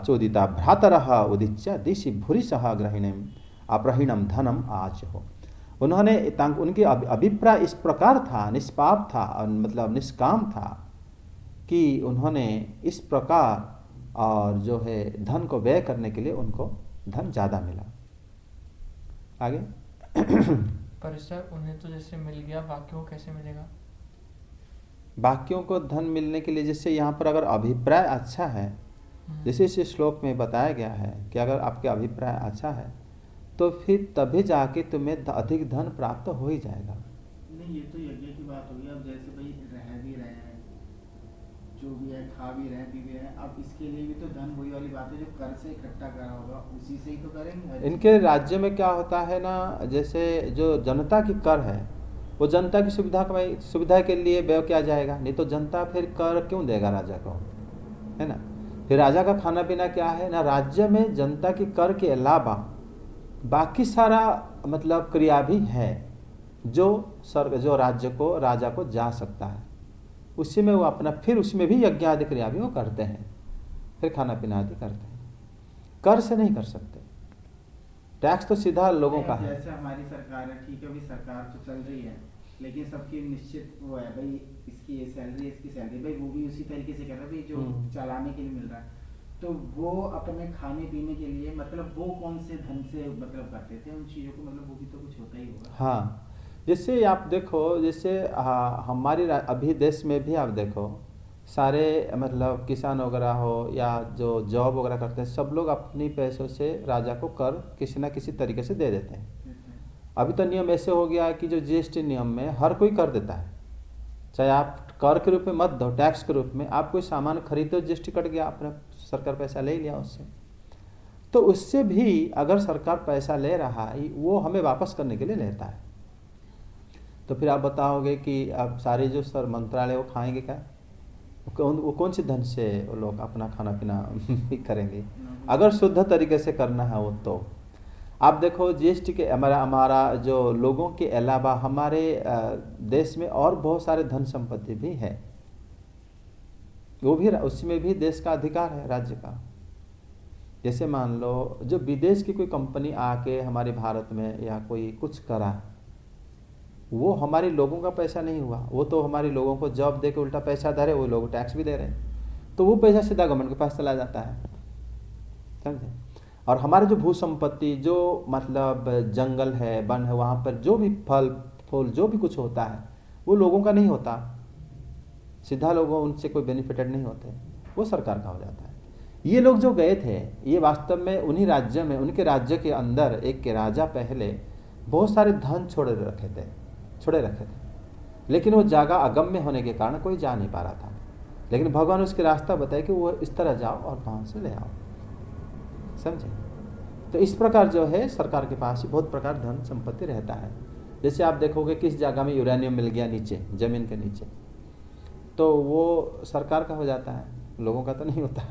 चोदिता भ्रातरः उदिच्या दिशि भूरि सह ग्रहिणीम अप्रहीणम धनम आज हो। उन्होंने उनके अभिप्राय इस प्रकार था, निष्पाप था, मतलब निष्काम था कि उन्होंने इस प्रकार और जो है धन को व्यय करने के लिए उनको धन ज़्यादा मिला। आगे। पर सर उन्हें तो जैसे मिल गया, बाकियों को कैसे मिलेगा? बाकियों को धन मिलने के लिए जैसे यहाँ पर अगर अभिप्राय अच्छा है, जैसे इस श्लोक में बताया गया है कि अगर आपके अभिप्राय अच्छा है तो फिर तभी जाके तुम्हें अधिक धन प्राप्त हो ही जाएगा। नहीं, ये तो यज्ञ की बात होगी। अब जैसे भाई रह भी रहे हैं, जो भी है, खा भी रहे हैं, पी भी रहे हैं, अब इसके लिए भी तो धन वही वाली बात है जो कर से इकट्ठा करा होगा उसी से ही तो करेंगे। इनके राज्य में क्या होता है ना, जैसे जो जनता की कर है वो जनता की सुविधा के लिए व्यय किया जाएगा, नहीं तो जनता फिर कर क्यों देगा राजा को, है ना। फिर राजा का खाना पीना क्या है ना, राज्य में जनता की कर के अलावा बाकी सारा मतलब क्रिया भी है जो राजा को जा सकता है, उसी में वो अपना, फिर उसमें भी यज्ञ आदि क्रिया भी वो करते हैं, फिर खाना पीना आदि करते हैं। कर से नहीं कर सकते, टैक्स तो सीधा लोगों का है। जैसे हमारी सरकार है, ठीक है भाई, सरकार तो चल रही है, लेकिन सबकी निश्चित वो है भाई, इसकी ये सैलरी, इसकी सैलरी, भाई वो भी उसी तरीके से कर रहा है भाई जो चलाने के लिए मिल रहा है। तो वो अपने खाने पीने के लिए मतलब वो कौन से धन से मतलब करते थे उन चीज़ों को, मतलब वो भी तो कुछ होता ही होगा। हाँ, जैसे आप देखो, जैसे हमारी अभी देश में भी आप देखो, सारे मतलब किसान वगैरह हो या जो जॉब वगैरह करते हैं, सब लोग अपनी पैसों से राजा को कर किसी ना किसी तरीके से दे देते हैं। अभी तो नियम ऐसे हो गया है कि जो जीएसटी नियम में हर कोई कर देता है, चाहे आप कर के रूप में मत दो, टैक्स के रूप में आप कोई सामान खरीदो, जीएसटी कट गया, आपने सरकार पैसा ले लिया उससे। तो उससे भी अगर सरकार पैसा ले रहा है, वो हमें वापस करने के लिए लेता है। तो फिर आप बताओगे कि अब सारे जो सर मंत्रालय वो खाएंगे क्या? वो कौन से धन से वो लोग अपना खाना पीना भी करेंगे? अगर शुद्ध तरीके से करना है वो, तो आप देखो जीएसटी के हमारा जो लोगों के अलावा हमारे देश में और बहुत सारे धन संपत्ति भी है, वो भी उसमें भी देश का अधिकार है, राज्य का। जैसे मान लो जो विदेश की कोई कंपनी आके हमारे भारत में या कोई कुछ करा, वो हमारे लोगों का पैसा नहीं हुआ, वो तो हमारे लोगों को जॉब दे के उल्टा पैसा दे रहे, वो लोग टैक्स भी दे रहे हैं, तो वो पैसा सीधा गवर्नमेंट के पास चला जाता है, समझे। और हमारे जो भू संपत्ति, जो मतलब जंगल है, वन है, वहाँ पर जो भी फल फूल जो भी कुछ होता है, वो लोगों का नहीं होता, सीधा लोगों उनसे कोई बेनिफिटेड नहीं होते, वो सरकार का हो जाता है। ये लोग जो गए थे, ये वास्तव में उन्हीं राज्य में, उनके राज्य के अंदर एक के राजा पहले बहुत सारे धन छोड़े रखे थे, लेकिन वो जगह अगम्य होने के कारण कोई जा नहीं पा रहा था। लेकिन भगवान उसके रास्ता बताए कि वो इस तरह जाओ और वहाँ से ले आओ, समझे। तो इस प्रकार जो है सरकार के पास बहुत प्रकार धन संपत्ति रहता है। जैसे आप देखोगे किस जगह में यूरेनियम मिल गया नीचे, जमीन के नीचे, तो वो सरकार का हो जाता है, लोगों का तो नहीं होता।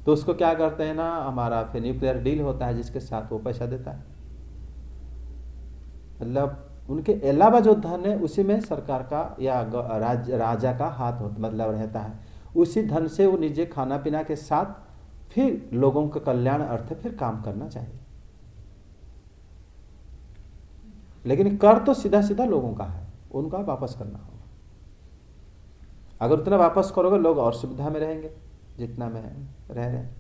तो उसको क्या करते हैं ना, हमारा फिर न्यूक्लियर डील होता है जिसके साथ वो पैसा देता है। मतलब उनके अलावा जो धन है उसी में सरकार का या राजा का हाथ मतलब रहता है। उसी धन से वो निजे खाना पीना के साथ फिर लोगों के कल्याण अर्थ फिर काम करना चाहिए। लेकिन कर तो सीधा सीधा लोगों का है, उनका वापस करना होगा। अगर उतना वापस करोगे, लोग और सुविधा में रहेंगे जितना में रह रहे हैं।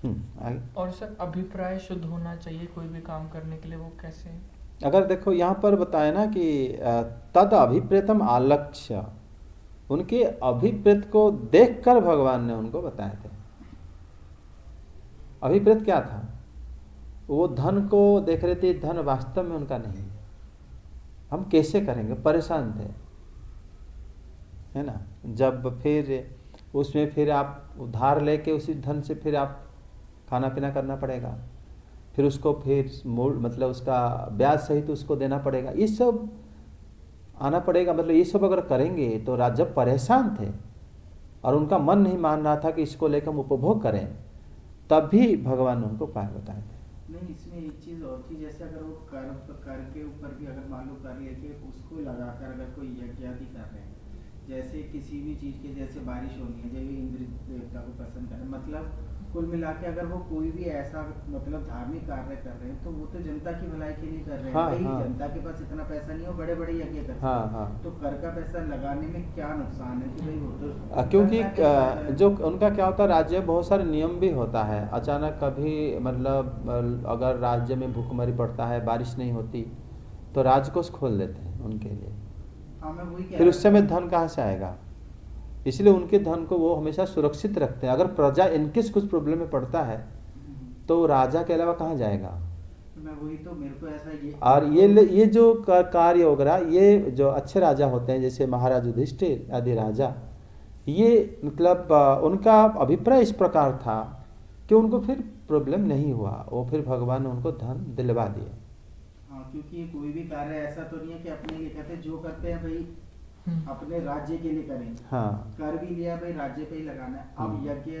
आगे। और सर अभिप्राय शुद्ध होना चाहिए कोई भी काम करने के लिए, वो कैसे? अगर देखो यहाँ पर बताया ना कि तद अभिप्रेतम आलक्ष्य, उनके अभिप्रेत को देखकर भगवान ने उनको बताए थे। अभिप्रेत क्या था? वो धन को देख रहे थे, धन वास्तव में उनका नहीं, हम कैसे करेंगे, परेशान थे, है ना। जब फिर उसमें फिर आप उधार लेके उसी धन से फिर आप खाना पीना करना पड़ेगा, फिर उसको फिर मूल मतलब उसका ब्याज सहित उसको देना पड़ेगा, ये सब आना पड़ेगा। मतलब ये सब अगर करेंगे तो जब परेशान थे और उनका मन नहीं मान रहा था कि इसको लेकर हम उपभोग करें, तभी भगवान ने उनको उपाय बताए थे। नहीं, इसमें एक चीज और थी, जैसे अगर वो कर के ऊपर भी अगर मान लो कर लेके उसको लगाकर अगर कोई यज्ञ आदि कर रहे हैं, जैसे किसी भी चीज के, जैसे बारिश होनी है, जैसे इंद्र देवता को पसंद करें, मतलब कुल मिला के अगर वो कोई भी ऐसा मतलब धार्मिक कार्य कर रहे हैं तो वो तो जनता की भलाई के लिए कर रहे हैं। भाई जनता के पास इतना पैसा नहीं हो बड़े बड़े यज्ञ कर सकते, तो कर का पैसा लगाने में क्या नुकसान है कि भाई वो तो क्योंकि जो उनका क्या होता है, राज्य में बहुत सारे नियम भी होता है। अचानक कभी मतलब अगर राज्य में भूखमरी पड़ता है, बारिश नहीं होती, तो राजकोष खोल देते हैं उनके लिए। फिर उस समय धन कहाँ से आएगा? इसलिए उनके धन को वो हमेशा सुरक्षित रखते हैं। अगर प्रजा इनकेस कुछ प्रॉब्लम में पड़ता है तो राजा के अलावा कहाँ जाएगा? मैं वही तो, मेरे को ऐसा और ये जो कार्य वगैरह, ये जो अच्छे राजा होते हैं जैसे महाराज युधिष्ठिर आदि राजा, ये मतलब उनका अभिप्राय इस प्रकार था कि उनको फिर प्रॉब्लम नहीं हुआ, वो फिर भगवान ने उनको धन दिलवा दिए। हाँ, क्योंकि कोई भी कार्य ऐसा तो नहीं है कि अपने लिए करते, जो करते हैं भाई अपने राज्य के लिए करें। हाँ, कर भी लिया भाई राज्य पे ही लगाना है। अब यज्ञ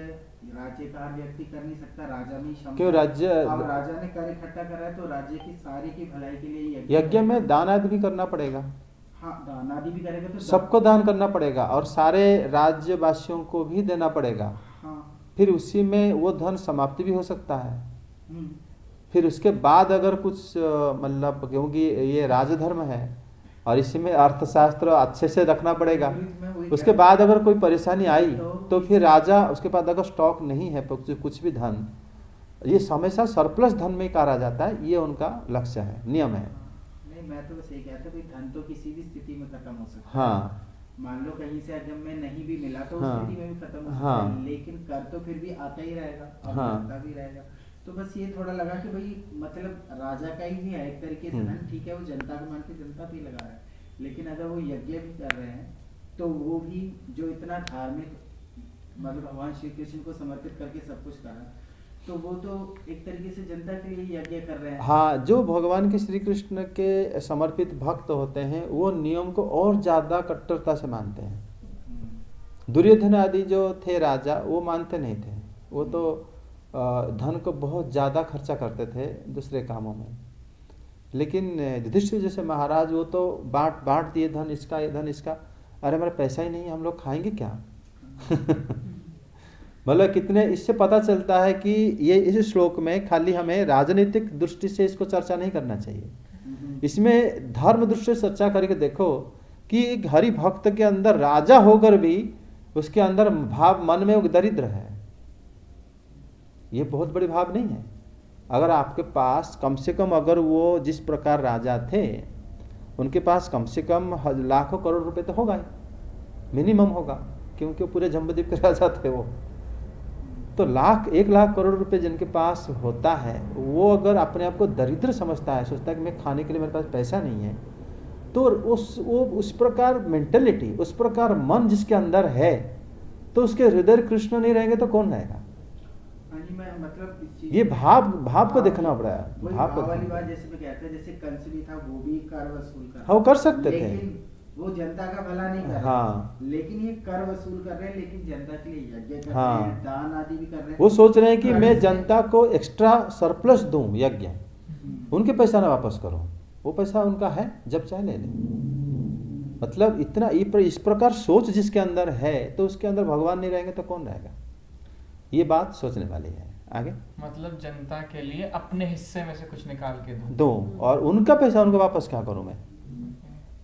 राज्य का व्यक्ति कर नहीं सकता, राजा में ही क्यों राज्य, अब राजा ने कर इकट्ठा करा है तो राज्य की सारी की भलाई के लिए यज्ञ में दान आदि भी करना पड़ेगा। हाँ, दान आदि भी करेगा तो सबको दान करना पड़ेगा और सारे राज्यवासियों को भी देना पड़ेगा। हाँ, फिर उसी में वो धन समाप्ति भी हो सकता है। फिर उसके बाद अगर कुछ मतलब, क्योंकि ये राजधर्म है, और इसमें अर्थशास्त्र अच्छे से रखना पड़ेगा। मैं वही उसके कह- बाद अगर कोई परेशानी आई तो फिर इस- राजा, उसके बाद अगर स्टॉक नहीं है कुछ भी धन, ये हमेशा सरप्लस धन में कहा जाता है, ये उनका लक्ष्य है, नियम है। नहीं, मैं तो बस ये कहता भाई धन तो किसी भी स्थिति में खत्म हो सकता है। हाँ मान लो कहीं से अगर मैं नहीं भी मिला तो उस हाँ, स्थिति में भी खत्म हो सकता हाँ, है, लेकिन कर तो फिर भी आता ही रहेगा और हाँ। आता भी रहेगा। तो बस ये थोड़ा लगा कि भाई मतलब राजा का ही है एक तरीके से धन, ठीक है वो जनता को मान के जनता पे ही लगा रहा है, लेकिन अगर वो यज्ञ भी कर रहे हैं तो वो भी जो इतना धार्मिक मतलब भगवान श्री कृष्ण को समर्पित करके सब कुछ कर रहा है, तो वो तो एक तरीके से जनता के लिए यज्ञ कर रहे हैं। हाँ, जो भगवान के श्री कृष्ण के समर्पित भक्त होते हैं वो नियम को और ज़्यादा कट्टरता से मानते हैं। दुर्योधन आदि जो थे राजा वो मानते नहीं थे, वो तो धन को बहुत ज़्यादा खर्चा करते थे दूसरे कामों में। लेकिन युधिष्ठिर जैसे महाराज वो तो बांट दिए धन इसका, ये धन इसका, अरे हमारा पैसा ही नहीं, हम लोग खाएंगे क्या? मतलब कितने, इससे पता चलता है कि ये इस श्लोक में खाली हमें राजनीतिक दृष्टि से इसको चर्चा नहीं करना चाहिए, इसमें धर्म दृष्टि से चर्चा करके देखो कि हरि भक्त के अंदर राजा होकर भी उसके अंदर भाव मन में वो दरिद्र है, ये बहुत बड़ी भाव नहीं है। अगर आपके पास कम से कम, अगर वो जिस प्रकार राजा थे उनके पास कम से कम लाखों करोड़ रुपए तो होगा ही, मिनिमम होगा, क्योंकि वो पूरे जम्बूद्वीप के राजा थे वो। तो 1 लाख करोड़ रुपए जिनके पास होता है वो अगर अपने आप को दरिद्र समझता है, सोचता है कि मैं खाने के लिए मेरे पास पैसा नहीं है, तो उस प्रकार मेंटेलिटी, उस प्रकार मन जिसके अंदर है, तो उसके हृदय कृष्ण नहीं रहेंगे तो कौन रहेगा? मतलब ये भाव को देखना पड़ा है। भाव वाली बात जैसे मैं कहता, जैसे कंस भी था वो भी कर वसूल कर, हाँ वो कर सकते थे, लेकिन वो जनता का भला नहीं कर रहे। हाँ, लेकिन ये कर वसूल कर रहे हैं, लेकिन जनता के लिए यज्ञ कर हाँ, रहे हैं, दान आदि भी कर रहे हैं। वो सोच रहे हैं कि मैं जनता को एक्स्ट्रा सरप्लस दूं, यज्ञ, उनके पैसा ना वापस करो, वो पैसा उनका है, जब चाहे ले ले। मतलब इतना इस प्रकार सोच जिसके अंदर है, तो उसके अंदर भगवान नहीं रहेंगे तो कौन रहेगा? ये बात सोचने वाली है। आगे मतलब जनता के लिए अपने हिस्से में से कुछ निकाल के दो, और उनका पैसा उनको वापस क्या करूं मैं?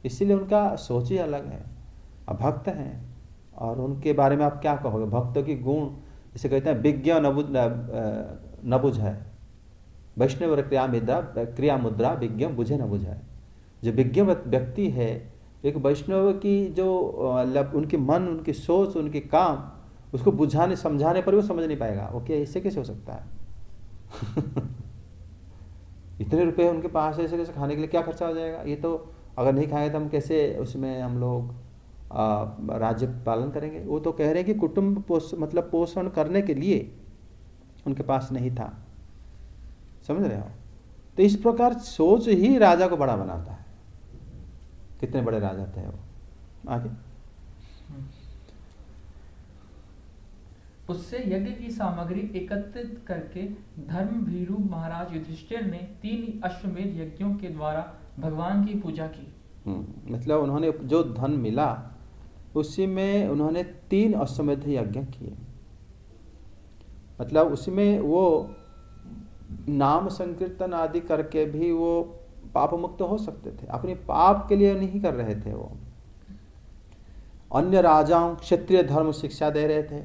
इसीलिए उनका सोच ही अलग है। अब भक्त हैं और उनके बारे में आप क्या कहोगे? भक्तों की गुण जिसे कहते हैं विज्ञ नबुझ है, वैष्णव क्रिया मुद्रा विज्ञ बुझे न बुझाए। जो विज्ञ व्यक्ति है, एक वैष्णव की जो उनके मन, उनकी सोच, उनके काम, उसको बुझाने समझाने पर वो समझ नहीं पाएगा। वो क्या इससे कैसे हो सकता है? इतने रुपए उनके पास है, ऐसे कैसे खाने के लिए क्या खर्चा हो जाएगा? ये तो अगर नहीं खाएंगे तो हम कैसे उसमें हम लोग राज्य पालन करेंगे? वो तो कह रहे हैं कि कुटुंब पोषण करने के लिए उनके पास नहीं था। समझ रहे हो? तो इस प्रकार सोच ही राजा को बड़ा बनाता है। कितने बड़े राजा थे वो। आगे उससे यज्ञ की सामग्री एकत्रित करके धर्म भीरु महाराज युधिष्ठिर ने 3 अश्वमेध यज्ञों के द्वारा भगवान की पूजा की। मतलब उन्होंने जो धन मिला उसी में उन्होंने 3 अश्वमेध यज्ञ किए। मतलब उसमें वो नाम संकीर्तन आदि करके भी वो पाप मुक्त हो सकते थे, अपने पाप के लिए नहीं कर रहे थे। वो अन्य राजाओं क्षत्रिय धर्म शिक्षा दे रहे थे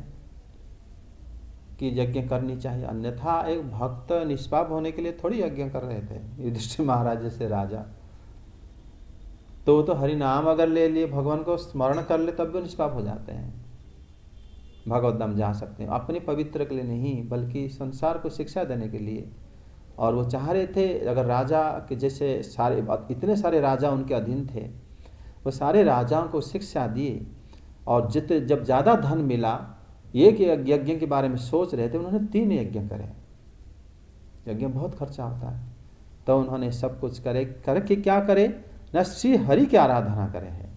कि यज्ञ करनी चाहिए, अन्यथा एक भक्त निष्पाप होने के लिए थोड़ी यज्ञ कर रहे थे। युधिष्ठिर महाराज जैसे राजा तो वो तो हरि नाम अगर ले लिए, भगवान को स्मरण कर ले, तब भी निष्पाप हो जाते हैं, भगवत धाम जा सकते हैं। अपने पवित्र के लिए नहीं, बल्कि संसार को शिक्षा देने के लिए। और वो चाह रहे थे अगर राजा के जैसे इतने सारे राजा उनके अधीन थे, वो सारे राजाओं को शिक्षा दिए। और जब ज़्यादा धन मिला, एक यज्ञ के बारे में सोच रहे थे, उन्होंने 3 यज्ञ करे। यज्ञ बहुत खर्चा होता है, तो उन्होंने सब कुछ करके क्या करे न, श्री हरि की आराधना करे है।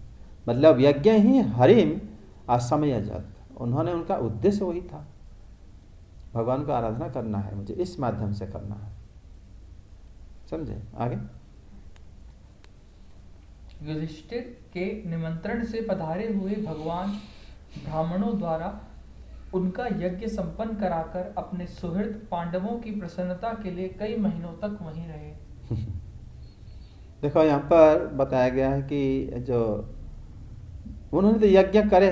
मतलब यज्ञ ही हरिम असमयजत, उन्होंने उनका उद्देश्य वही था, भगवान को आराधना करना है, मुझे इस माध्यम से करना है। समझे? आगे युधिष्ठिर के निमंत्रण से पधारे हुए भगवान ब्राह्मणों द्वारा उनका यज्ञ संपन्न कराकर अपने सुहृद पांडवों की प्रसन्नता के लिए कई महीनों तक वहीं रहे। देखो यहाँ पर बताया गया है कि जो उन्होंने तो यज्ञ करे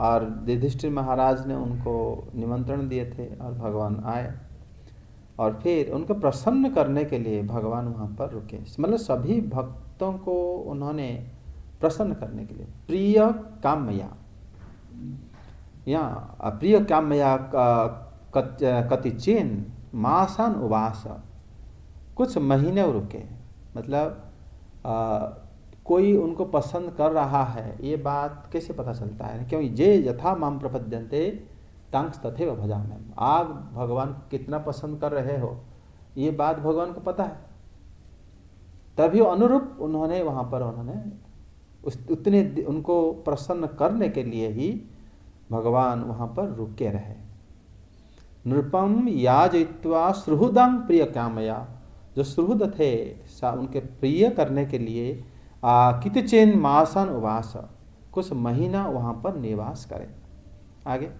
और युधिष्ठिर महाराज ने उनको निमंत्रण दिए थे और भगवान आए और फिर उनको प्रसन्न करने के लिए भगवान वहाँ पर रुके। मतलब सभी भक्तों को उन्होंने प्रसन्न करने के लिए प्रिय कामया या अप्रिय कामया कतिचिन मासान उवास, कुछ महीने रुके। मतलब कोई उनको पसंद कर रहा है ये बात कैसे पता चलता है? क्योंकि जे यथा माम प्रपद्यन्ते तांस तथैव भजामि, आप भगवान को कितना पसंद कर रहे हो ये बात भगवान को पता है, तभी अनुरूप उन्होंने वहाँ पर उन्होंने उतने उनको प्रसन्न करने के लिए ही भगवान वहाँ पर रुके रहे। नृपम याजयित्वा सुहृदं प्रिय कामया, जो सुहृद थे उनके प्रिय करने के लिए कितचेन मासन उवास, कुछ महीना वहाँ पर निवास करें। आगे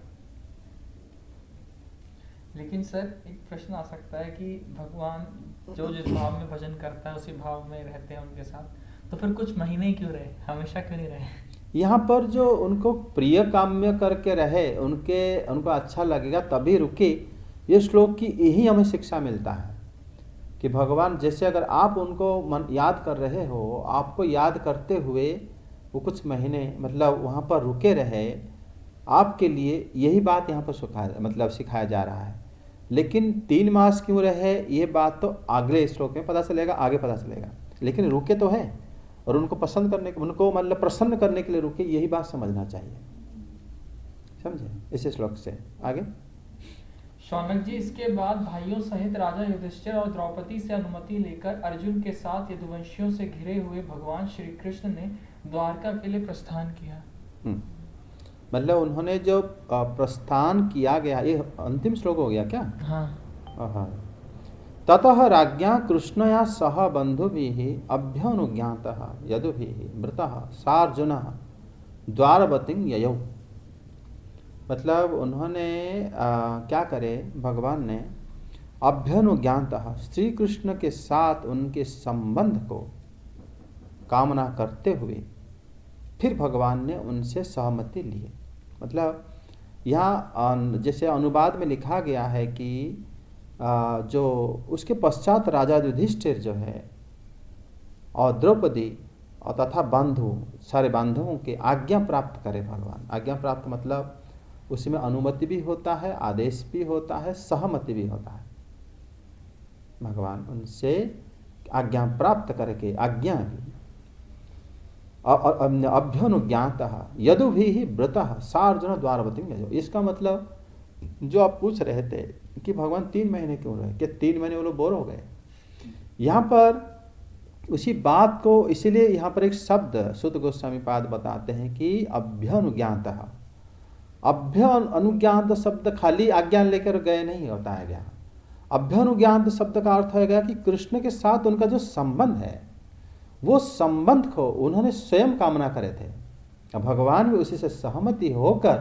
लेकिन सर एक प्रश्न आ सकता है कि भगवान जो जिस भाव में भजन करता है उसी भाव में रहते हैं उनके साथ, तो फिर कुछ महीने क्यों रहे, हमेशा क्यों नहीं रहे? यहाँ पर जो उनको प्रिय काम्य करके रहे, उनको अच्छा लगेगा तभी रुके, ये श्लोक की यही हमें शिक्षा मिलता है कि भगवान जैसे अगर आप उनको याद कर रहे हो, आपको याद करते हुए वो कुछ महीने मतलब वहाँ पर रुके रहे, आपके लिए यही बात यहाँ पर सिखाया जा रहा है। लेकिन 3 मास क्यों रहे ये बात तो अगले श्लोक में पता चलेगा, आगे पता चलेगा। लेकिन रुके तो है और उनको पसंद करने उनको मतलब प्रसन्न करने के लिए रुके, यही बात समझना चाहिए। समझे इस श्लोक से आगे? शौनक जी, इसके बाद भाइयों सहित राजा युधिष्ठिर और द्रौपदी से अनुमति लेकर अर्जुन के साथ यदुवंशियों से घिरे हुए भगवान श्री कृष्ण ने द्वारका के लिए प्रस्थान किया। मतलब उन्होंने जो प्रस्थान किया गया, ये अंतिम श्लोक हो गया क्या? हाँ। ततः राज्ञा कृष्णया सह बंधुभिः अभ्यनुज्ञातः यदुभिः मृतः सार्जुनः द्वारवतीं ययौ। मतलब उन्होंने क्या करे, भगवान ने अभ्यनुज्ञातः श्री कृष्ण के साथ उनके संबंध को कामना करते हुए फिर भगवान ने उनसे सहमति ली। मतलब यहाँ जैसे अनुवाद में लिखा गया है कि जो उसके पश्चात राजा युधिष्ठिर जो है और द्रौपदी और तथा बंधु सारे बांधवों के आज्ञा प्राप्त करे भगवान। आज्ञा प्राप्त मतलब उसमें अनुमति भी होता है, आदेश भी होता है, सहमति भी होता है। भगवान उनसे आज्ञा प्राप्त करके आज्ञा भी अभ्यनुज्ञातः यदुभिः व्रतः सार्जुन द्वारवतीं यजौ। इसका मतलब जो आप पूछ रहे थे कि भगवान 3 महीने क्यों रहे, कि 3 महीने वो लोग बोर हो गए। यहाँ पर उसी बात को इसीलिए यहाँ पर एक शब्द सुत गोस्वामी पाद बताते हैं कि अभ्यनुज्ञातः। अभ्यनुज्ञात शब्द खाली आज्ञा लेकर गए नहीं होता है गया। अभ्यनुज्ञात शब्द का अर्थ है गया कि कृष्ण के साथ उनका जो संबंध है वो संबंध को उन्होंने स्वयं कामना करे थे। भगवान भी उसी से सहमति होकर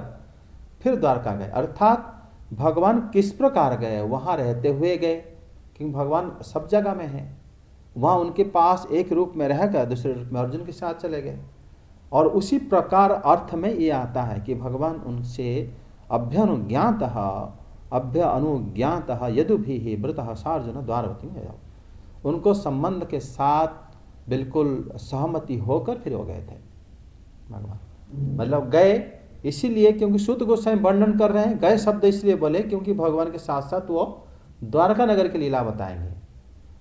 फिर द्वारका गए। अर्थात भगवान किस प्रकार गए, वहाँ रहते हुए गए, क्योंकि भगवान सब जगह में है। वहाँ उनके पास एक रूप में रहकर दूसरे रूप में अर्जुन के साथ चले गए। और उसी प्रकार अर्थ में ये आता है कि भगवान उनसे अभ्यनुज्ञातः यदुभिः व्रतः सार्जुन द्वारवतीं यजौ। उनको संबंध के साथ बिल्कुल सहमति होकर फिर हो गए थे भगवान। मतलब गए इसीलिए क्योंकि सूत गोस्वामी वर्णन कर रहे हैं, गए शब्द इसलिए बोले क्योंकि भगवान के साथ साथ वो द्वारका नगर की लीला बताएंगे।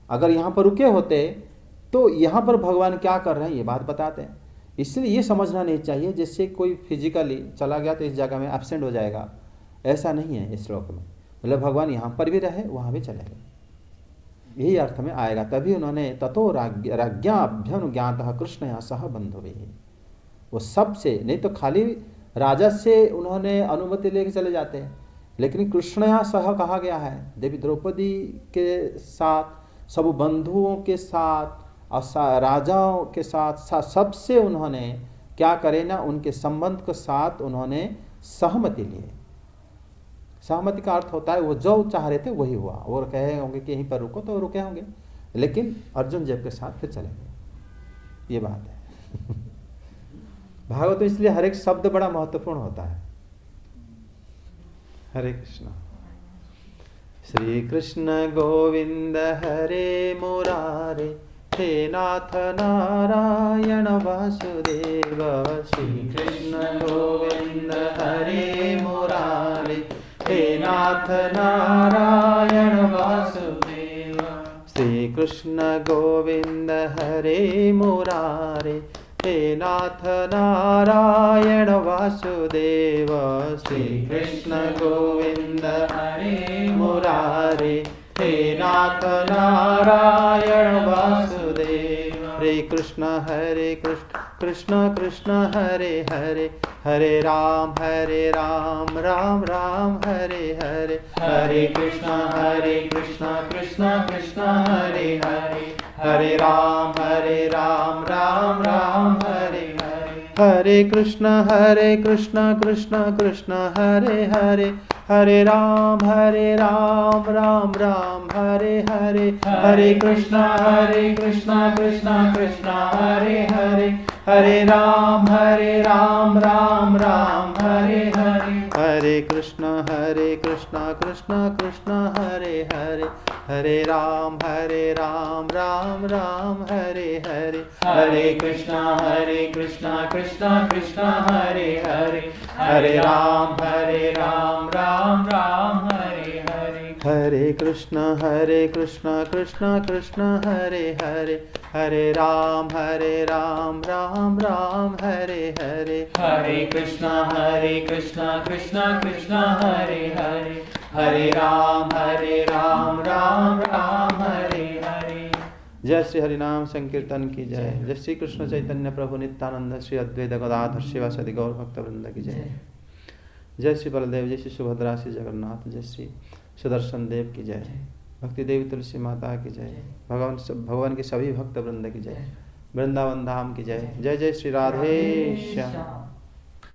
अगर यहाँ पर रुके होते तो यहाँ पर भगवान क्या कर रहे हैं ये बात बताते हैं। इसलिए ये समझना नहीं चाहिए जैसे कोई फिजिकली चला गया तो इस जगह में एब्सेंट हो जाएगा, ऐसा नहीं है इस श्लोक में। मतलब भगवान यहाँ पर भी रहे, वहाँ भी चले गए, यही अर्थ में आएगा। तभी उन्होंने ततो राज्ञा अभ्यनुज्ञातः कृष्णया सह बंधुभिः, वो सबसे नहीं तो खाली राजा से उन्होंने अनुमति लेके चले जाते हैं, लेकिन कृष्णया सह कहा गया है। देवी द्रौपदी के साथ, सब बंधुओं के साथ और राजाओं के साथ सबसे उन्होंने क्या करे ना, उनके संबंध के साथ उन्होंने सहमति लिए। सहमति का अर्थ होता है वो जो चाह रहे थे वही हुआ। और कहे होंगे कि यहीं पर रुको तो रुके होंगे, लेकिन अर्जुन देव के साथ फिर चले गए। ये बात है। भागवत में इसलिए हर एक शब्द बड़ा महत्वपूर्ण होता है। हरे कृष्ण। श्री कृष्ण गोविंद हरे मुरारे, हे नाथ नारायण वासुदेव। श्री कृष्ण गोविंद हरे मुरारे, हे नाथ नारायण वासुदेव। श्री कृष्ण गोविंद हरे मुरारे, हे नाथ नारायण वासुदेव। श्री कृष्ण गोविंद हरे मुरारे, हे नाथ नारायण वासुदेव। हरे कृष्ण कृष्ण कृष्ण हरे हरे, हरे राम राम राम हरे हरे। हरे कृष्ण कृष्ण कृष्ण हरे हरे, हरे राम राम राम हरे हरे। हरे कृष्ण कृष्ण कृष्ण हरे हरे, हरे राम राम राम हरे हरे। हरे कृष्ण कृष्ण कृष्ण हरे हरे, हरे राम राम राम हरे हरे। हरे कृष्ण कृष्ण कृष्ण हरे हरे, हरे राम राम राम हरे हरे। हरे कृष्ण कृष्ण कृष्ण हरे हरे, हरे राम राम राम हरे हरे। हरे कृष्ण कृष्ण कृष्ण हरे हरे, हरे राम राम राम हरे हरे। हरे कृष्ण कृष्ण कृष्ण हरे हरे, हरे राम राम हरे हरे। जय श्री हरिनाम संकीर्तन की जय। जय श्री कृष्ण चैतन्य प्रभु नित्यानंद श्री अद्वैत गदाधर शिवासदि गौर भक्त वृंद की जय। जय श्री बलदेव, जय श्री सुभद्रा, श्री जगन्नाथ, जय श्री सुदर्शन देव की जय। भक्ति देवी तुलसी माता की जय। भगवान के सभी भक्त वृंद की जय। वृंदावन धाम की जय। जय जय श्री राधे श्याम।